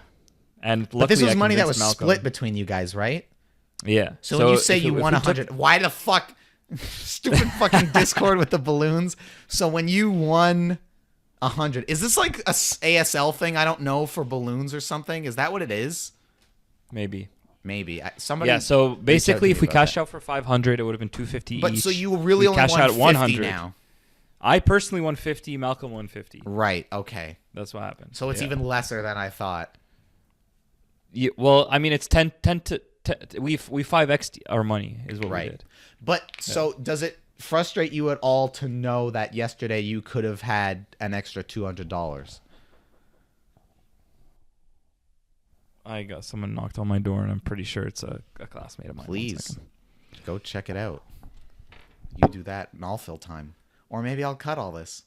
And luckily, but this was I money that was convinced Malcolm. split between you guys, right? Yeah. So when you say if you if won we took- 100, why the fuck? Stupid fucking Discord with the balloons. So when you won 100, is this like a ASL thing? I don't know, for balloons or something. Is that what it is? Maybe. Somebody. Yeah. So basically, if we cashed out, out for $500, it would have been $250 but each. so you really We only cashed won out 50 $100 now. I personally won $50. Malcolm won $50. Right. Okay. That's what happened. So it's even lesser than I thought. Yeah, well, I mean, it's 10 to we 5x our money is what we did. But so does it frustrate you at all to know that yesterday you could have had an extra $200? I got someone knocked on my door, and I'm pretty sure it's a classmate of mine. Please go check it out. You do that, and I'll fill time, or maybe I'll cut all this.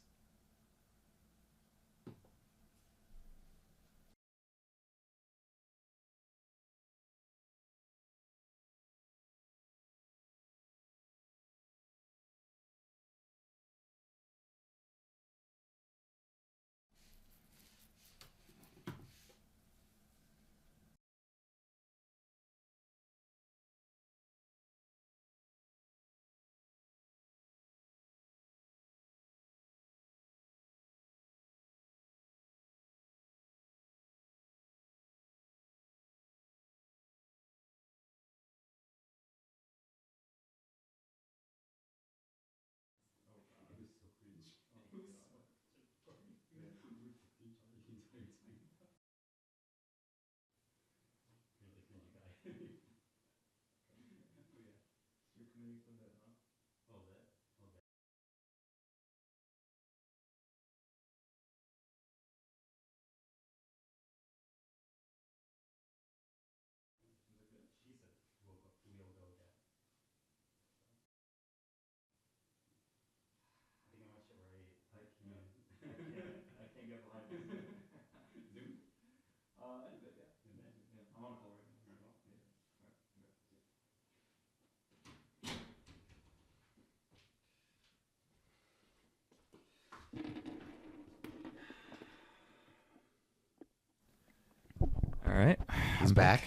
All right. He's back.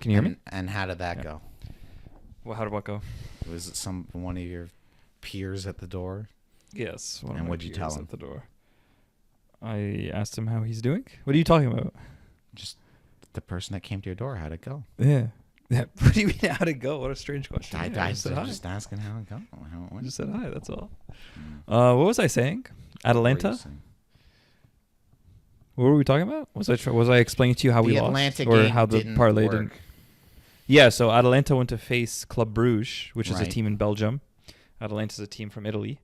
Can you hear me? And how did that go? Well, how did what go? Was it one of your peers at the door? Yes. And what'd you tell him? At the door. I asked him how he's doing. What are you talking about? Just the person that came to your door. How'd it go? Yeah. What do you mean how'd it go? What a strange question. I Yeah, just said hi. just asking how it go. How it I went. just said hi. That's all. What was I saying? Atalanta? What were we talking about? Was I explaining to you how we lost, Atlanta or game how the didn't parlay work. didn't? Yeah, so Atalanta went to face Club Bruges, which is a Right. team in Belgium. Atalanta is a team from Italy,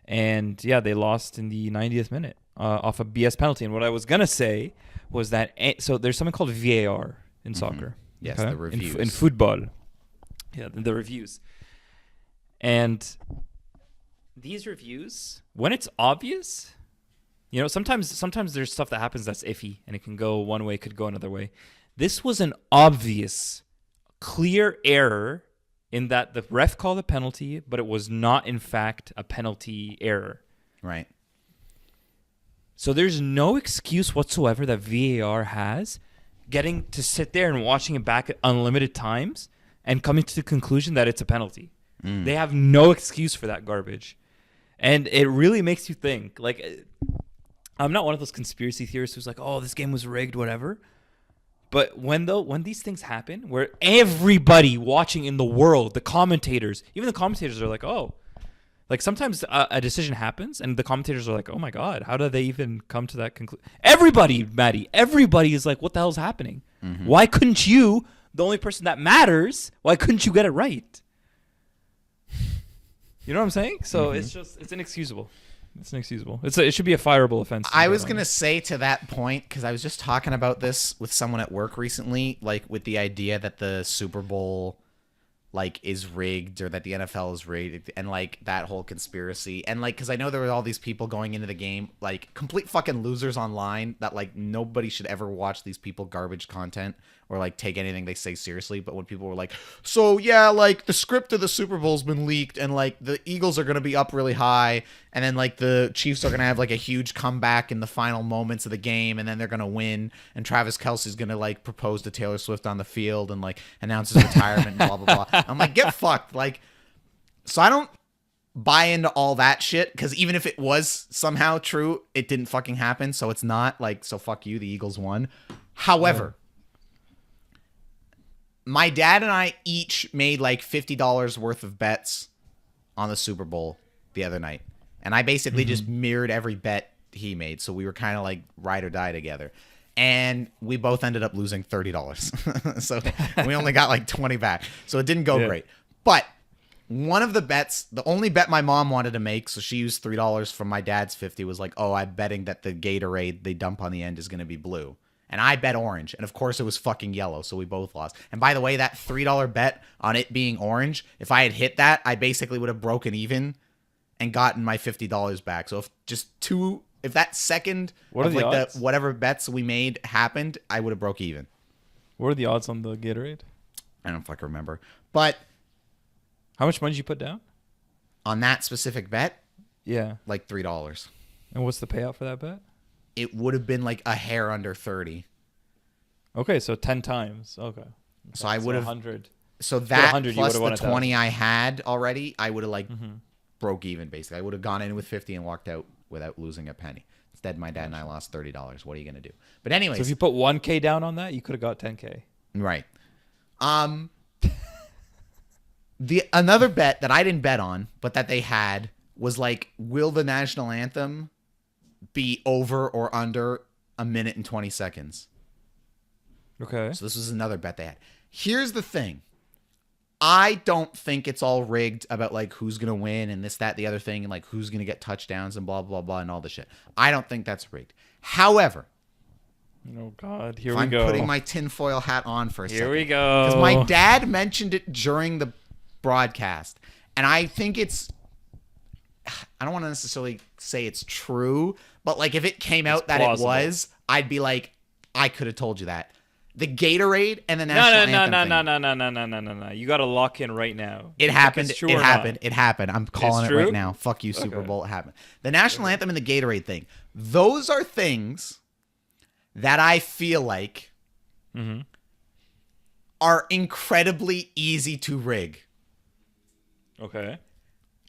and yeah, they lost in the 90th minute off a BS penalty. And what I was gonna say was that so there's something called VAR in soccer. Yes, okay? the reviews. in football. Yeah, the reviews. And these reviews, when it's obvious, you know, sometimes there's stuff that happens that's iffy and it can go one way, could go another way. This was an obvious, clear error in that the ref called a penalty, but it was not, in fact, a penalty error. Right. So there's no excuse whatsoever that VAR has getting to sit there and watching it back at unlimited times and coming to the conclusion that it's a penalty. They have no excuse for that garbage. And it really makes you think. Like, I'm not one of those conspiracy theorists who's like, oh, this game was rigged, whatever. But when these things happen, where everybody watching in the world, the commentators, even the commentators are like, oh, like sometimes a decision happens and the commentators are like, oh my God, how did they even come to that conclusion? Everybody, Matty, everybody is like, what the hell's happening? Why couldn't you, the only person that matters, why couldn't you get it right? You know what I'm saying? So it's inexcusable. It's inexcusable. It should be a fireable offense. I was going to say to that point, because I was just talking about this with someone at work recently, like with the idea that the Super Bowl like is rigged or that the NFL is rigged and like that whole conspiracy and like because I know there were all these people going into the game like complete fucking losers online that like nobody should ever watch these people garbage content or like take anything they say seriously. But when people were like, so yeah, like the script of the Super Bowl's been leaked and like the Eagles are gonna be up really high and then like the Chiefs are gonna have like a huge comeback in the final moments of the game and then they're gonna win and Travis Kelce's gonna like propose to Taylor Swift on the field and like announce his retirement and blah blah blah. I'm like, get fucked. Like, so I don't buy into all that shit because even if it was somehow true, it didn't fucking happen. So it's not like, so fuck you, the Eagles won. However, my dad and I each made like $50 worth of bets on the Super Bowl the other night. And I basically just mirrored every bet he made. So we were kind of like ride or die together. And we both ended up losing $30. So we only got like 20 back. So it didn't go great. But one of the bets, the only bet my mom wanted to make, so she used $3 from my dad's 50, was like, oh, I'm betting that the Gatorade they dump on the end is going to be blue. And I bet orange. And of course it was fucking yellow. So we both lost. And by the way, that $3 bet on it being orange, if I had hit that, I basically would have broken even and gotten my $50 back. So if that second of like the whatever bets we made happened, I would have broke even. What are the odds on the Gatorade? I don't fucking remember. But how much money did you put down on that specific bet? Yeah, like $3. And what's the payout for that bet? It would have been like a hair under 30. Okay, so 10 times. Okay. So I would have 100. So that plus the 20 I had already, I would have like broke even basically. I would have gone in with 50 and walked out without losing a penny. Instead, my dad and I lost $30. What are you going to do? But anyways. So if you put 1K down on that, you could have got 10K. Right. Another bet that I didn't bet on, but that they had was like, will the national anthem be over or under a minute and 20 seconds? Okay. So this was another bet they had. Here's the thing. I don't think it's all rigged about like who's going to win and this, that, the other thing and like who's going to get touchdowns and blah, blah, blah and all this shit. I don't think that's rigged. However, oh God, here we go. I'm putting my tinfoil hat on for a second. Here we go. Because my dad mentioned it during the broadcast. And I think I don't want to necessarily say it's true, but like if it came out that it was, I'd be like, I could have told you that. The Gatorade and the national anthem. No. You got to lock in right now. It happened. It happened. I'm calling it right now. Fuck you, Super Bowl. It happened. The national anthem and the Gatorade thing. Those are things that I feel like are incredibly easy to rig. Okay.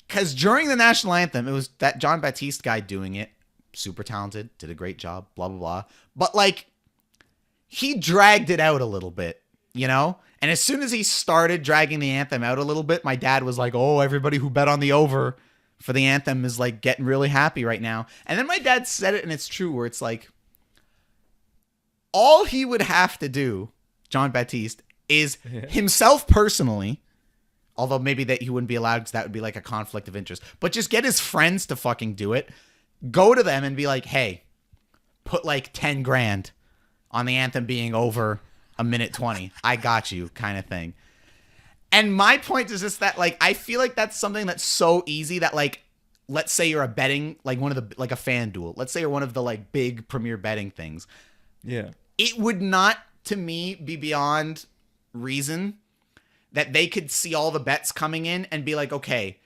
Because during the national anthem, it was that John Baptiste guy doing it. Super talented. Did a great job. Blah, blah, blah. But like, he dragged it out a little bit, you know? And as soon as he started dragging the anthem out a little bit, my dad was like, oh, everybody who bet on the over for the anthem is like getting really happy right now. And then my dad said it, and it's true, where it's like, all he would have to do, John Baptiste, is himself personally, although maybe that he wouldn't be allowed because that would be like a conflict of interest, but just get his friends to fucking do it. Go to them and be like, hey, put like 10 grand on the anthem being over a minute 20. I got you, kind of thing. And my point is just that, like, I feel like that's something that's so easy that, like, let's say you're a betting, like one of the, like a FanDuel. Let's say you're one of the like big premier betting things. Yeah. It would not, to me, be beyond reason that they could see all the bets coming in and be like, okay,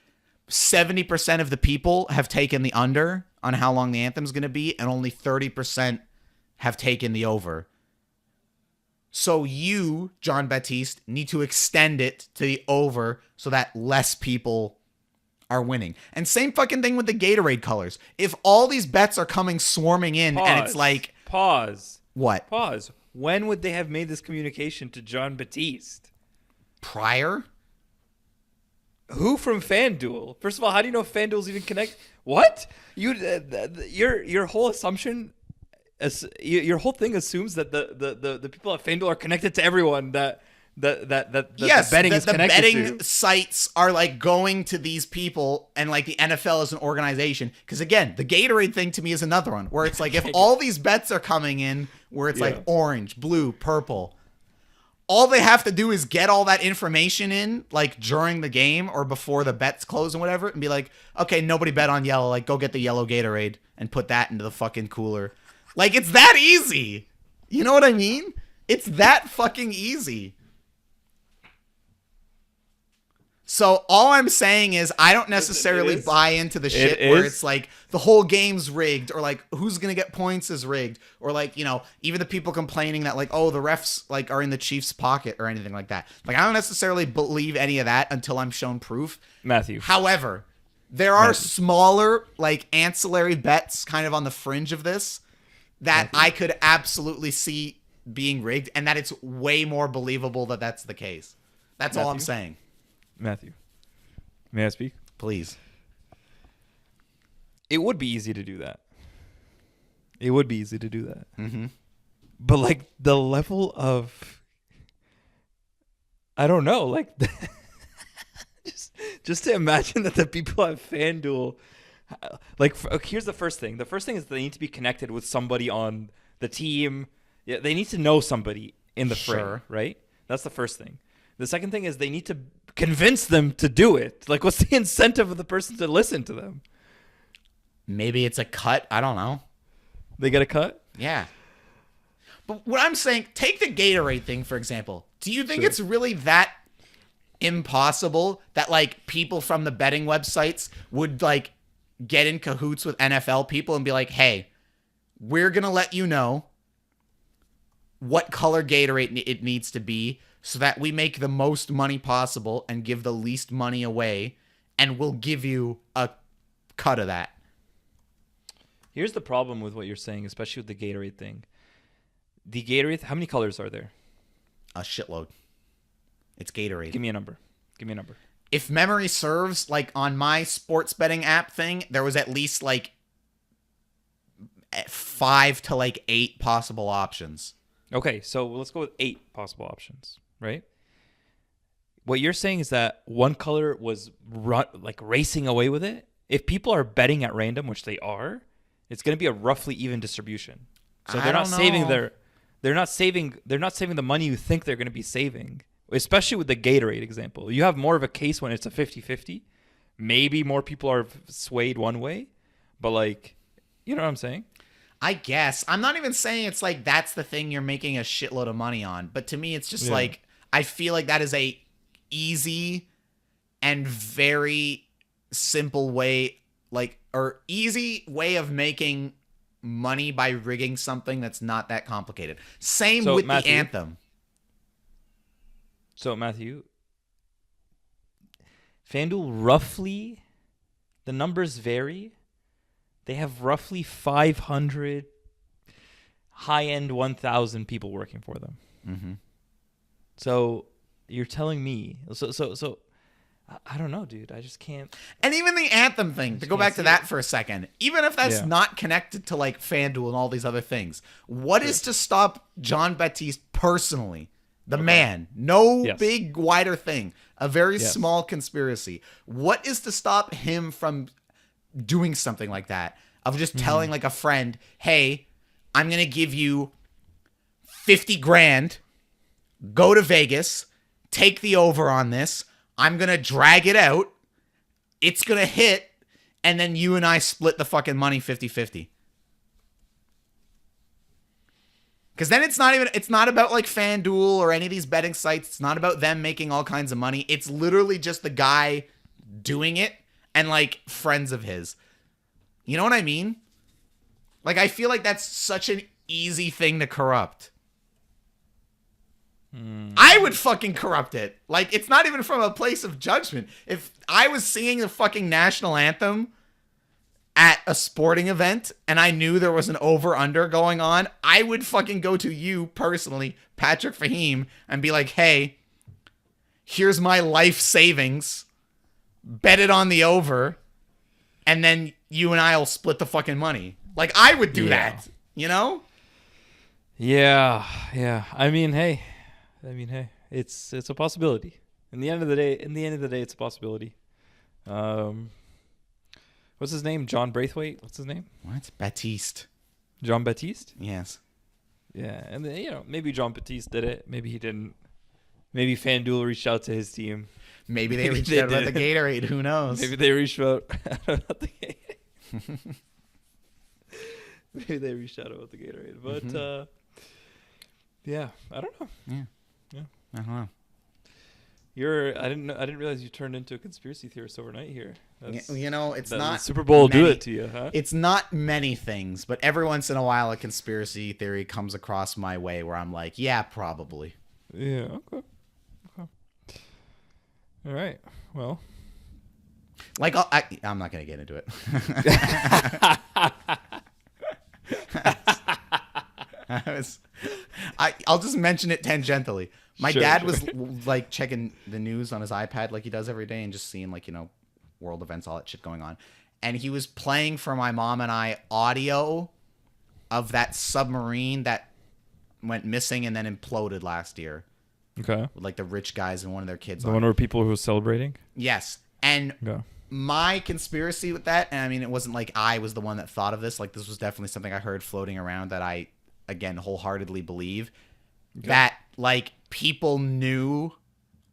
70% of the people have taken the under on how long the anthem's going to be, and only 30% have taken the over. So you, John Baptiste, need to extend it to the over so that less people are winning. And same fucking thing with the Gatorade colors. If all these bets are coming swarming in and it's like... Pause. What? Pause. When would they have made this communication to John Baptiste? Prior? Who from FanDuel? First of all, how do you know FanDuel's even connect? What? Your whole assumption... your whole thing assumes that the people at FanDuel are connected to everyone that yes, the betting is connected to. The betting sites are like going to these people, and like the NFL is an organization. Because again, the Gatorade thing to me is another one where it's like if all these bets are coming in, where it's like orange, blue, purple, all they have to do is get all that information in, like, during the game or before the bets close and whatever, and be like, okay, nobody bet on yellow. Like, go get the yellow Gatorade and put that into the fucking cooler. Like, it's that easy. You know what I mean? It's that fucking easy. So all I'm saying is I don't necessarily buy into the shit where it's like the whole game's rigged, or like who's going to get points is rigged, or like, you know, even the people complaining that like, oh, the refs like are in the Chiefs' pocket or anything like that. Like, I don't necessarily believe any of that until I'm shown proof. Matthew. However, there are smaller like ancillary bets kind of on the fringe of this that I could absolutely see being rigged, and that it's way more believable that that's the case. That's all I'm saying. Matthew, may I speak? Please. It would be easy to do that. It would be easy to do that. Mm-hmm. But like the level of, I don't know, like just to imagine that the people at FanDuel, like, here's the first thing. The first thing is they need to be connected with somebody on the team. Yeah, they need to know somebody in the frame, right? That's the first thing. The second thing is they need to convince them to do it. Like, what's the incentive of the person to listen to them? Maybe it's a cut. I don't know. They get a cut? Yeah. But what I'm saying, take the Gatorade thing, for example. Do you think it's really that impossible that, like, people from the betting websites would, like, get in cahoots with NFL people and be like, hey, we're going to let you know what color Gatorade it needs to be, so that we make the most money possible and give the least money away, and we'll give you a cut of that. Here's the problem with what you're saying, especially with the Gatorade thing. The Gatorade, how many colors are there? A shitload. It's Gatorade. Give me a number. If memory serves, like on my sports betting app thing, there was at least like 5 to like 8 possible options. Okay, so let's go with 8 possible options. Right? What you're saying is that one color was racing away with it. If people are betting at random, which they are, it's going to be a roughly even distribution. So they're not saving the money you think they're going to be saving, especially with the Gatorade example. You have more of a case when it's a 50-50. Maybe more people are swayed one way, but like, you know what I'm saying? I guess. I'm not even saying it's like that's the thing you're making a shitload of money on, but to me it's just like, I feel like that is a easy and very simple way, like, or easy way of making money by rigging something that's not that complicated. Same with Matthew, the anthem. So, Matthew, FanDuel roughly, the numbers vary. They have roughly 500 high-end 1,000 people working for them. Mm-hmm. So you're telling me, so I don't know, dude. I just can't. And even the anthem thing, to go back to that for a second, even if that's not connected to like FanDuel and all these other things, what is to stop John Baptiste personally, the man, big wider thing, a very small conspiracy? What is to stop him from doing something like that, of just telling like a friend, hey, I'm going to give you 50 grand, go to Vegas, take the over on this. I'm going to drag it out. It's going to hit. And then you and I split the fucking money 50-50. Because then it's not about like FanDuel or any of these betting sites. It's not about them making all kinds of money. It's literally just the guy doing it and like friends of his. You know what I mean? Like, I feel like that's such an easy thing to corrupt. I would fucking corrupt it. Like, it's not even from a place of judgment. If I was singing the fucking national anthem at a sporting event and I knew there was an over-under going on, I would fucking go to you personally, Patrick Fahim, and be like, hey, here's my life savings. Bet it on the over. And then you and I will split the fucking money. Like, I would do that, you know? Yeah. I mean, hey, it's a possibility. In the end of the day, it's a possibility. What's his name? John Braithwaite? What's his name? What? Baptiste. John Baptiste? Yes. Yeah, and then, maybe John Baptiste did it. Maybe he didn't. Maybe FanDuel reached out to his team. Maybe they reached out about the Gatorade. Who knows? Maybe they reached out about the Gatorade. Maybe they reached out about the Gatorade. But yeah, I don't know. Yeah. I don't know. I didn't realize you turned into a conspiracy theorist overnight here. It's not Super Bowl many, do it to you, huh? It's not many things, but every once in a while a conspiracy theory comes across my way where I'm like, yeah, probably. Yeah, okay. All right. Well, like I'm not going to get into it. I'll just mention it tangentially. My dad was like checking the news on his iPad like he does every day and just seeing like, world events, all that shit going on. And he was playing for my mom and I audio of that submarine that went missing and then imploded last year. Okay. With like the rich guys and one of their kids. The one where people who were celebrating? Yes. And my conspiracy with that, and I mean, it wasn't like I was the one that thought of this. Like, this was definitely something I heard floating around that I, again, wholeheartedly believe. Okay. That, like, people knew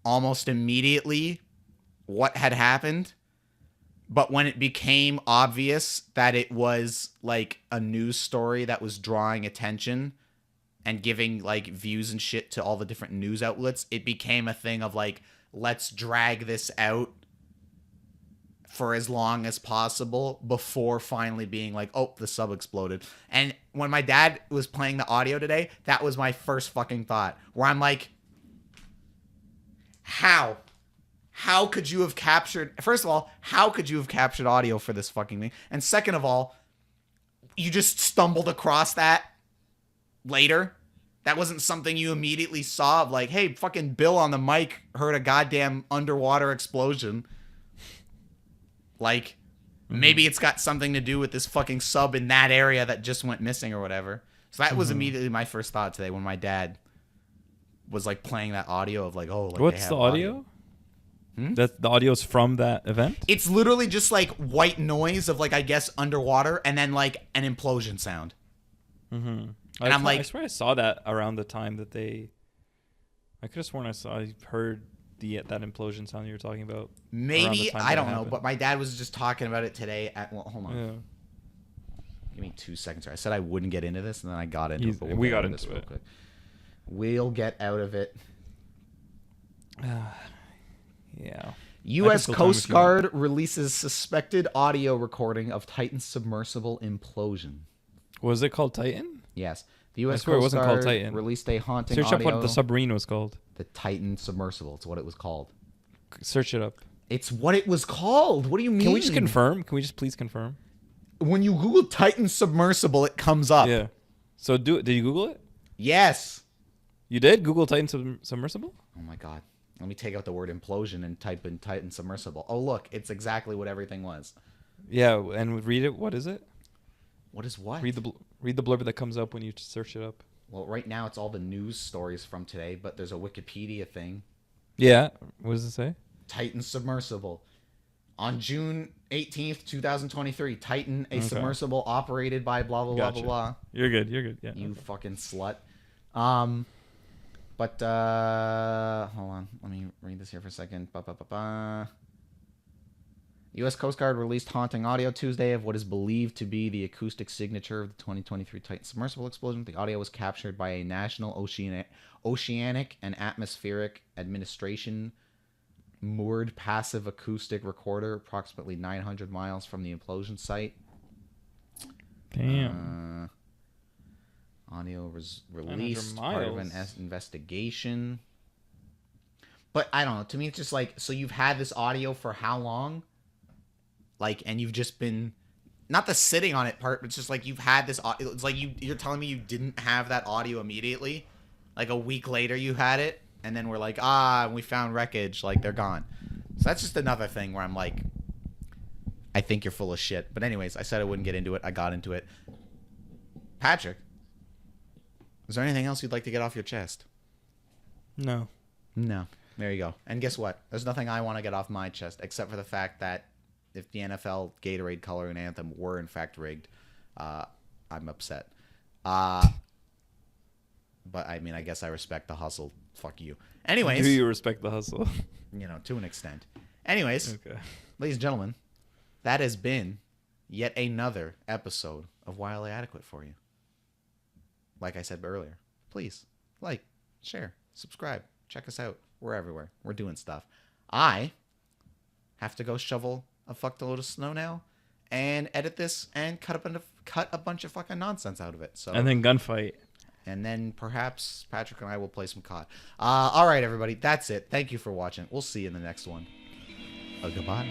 almost immediately what had happened. But when it became obvious that it was, like, a news story that was drawing attention and giving, like, views and shit to all the different news outlets, it became a thing of, like, let's drag this out for as long as possible before finally being like, oh, the sub exploded. And when my dad was playing the audio today, that was my first fucking thought, where I'm like, how could you have captured, first of all, how could you have captured audio for this fucking thing? And second of all, you just stumbled across that later. That wasn't something you immediately saw of like, hey, fucking Bill on the mic heard a goddamn underwater explosion. Like, maybe it's got something to do with this fucking sub in that area that just went missing or whatever. So that was immediately my first thought today when my dad was like playing that audio of like, oh, like what's the audio? That the audio's from that event? It's literally just like white noise of like, I guess, underwater and then like an implosion sound. Mm-hmm. And I swear I saw that around the time that I could have sworn I heard that implosion sound you were talking about. Maybe, I don't know, but my dad was just talking about it today hold on. Yeah. Give me 2 seconds. I said I wouldn't get into this, and then I got into it. But we got into it. Real quick. We'll get out of it. Yeah. U.S. Coast Guard releases suspected audio recording of Titan submersible implosion. Was it called Titan? Yes. The U.S. Coast Guard released a haunting audio. Search up what the submarine was called. The Titan submersible. It's what it was called. Search it up. It's what it was called. What do you mean? Can we just confirm? Can we just please confirm? When you Google Titan submersible, it comes up. Yeah. So did you Google it? Yes. You did? Google Titan submersible? Oh my God. Let me take out the word implosion and type in Titan submersible. Oh, look. It's exactly what everything was. Yeah. And read it. What is it? What is what? Read the blurb that comes up when you search it up. Well, right now it's all the news stories from today, but there's a Wikipedia thing. Yeah. What does it say? Titan submersible. On June 18th, 2023, Titan, a submersible operated by blah, blah, blah, blah, blah. You're good. You're good. Yeah. You fucking slut. But, hold on. Let me read this here for a second. U.S. Coast Guard released haunting audio Tuesday of what is believed to be the acoustic signature of the 2023 Titan submersible explosion. The audio was captured by a National Oceanic and Atmospheric Administration moored passive acoustic recorder approximately 900 miles from the implosion site. Damn. Audio was released part of an investigation. But I don't know. To me, it's just like, so you've had this audio for how long? Like, and you've just been, not the sitting on it part, but it's just like you've had this, it's like you're telling me you didn't have that audio immediately? Like a week later you had it, and then we're like, we found wreckage, like they're gone. So that's just another thing where I'm like, I think you're full of shit. But anyways, I said I wouldn't get into it. I got into it. Patrick, is there anything else you'd like to get off your chest? No. No. There you go. And guess what? There's nothing I want to get off my chest except for the fact that if the NFL Gatorade coloring anthem were in fact rigged, I'm upset. But but I mean, I guess I respect the hustle. Fuck you. Anyways, Do you respect the hustle? to an extent. Anyways, Okay. ladies and gentlemen, that has been yet another episode of Wildly Adequate for you. Like I said earlier, please like, share, subscribe, check us out. We're everywhere. We're doing stuff. I have to go shovel a fuckload of snow now and edit this and cut a bunch of fucking nonsense out of it. So And then gunfight. and then perhaps Patrick and I will play some COD. All right, everybody, that's it. Thank you for watching. We'll see you in the next one. Goodbye.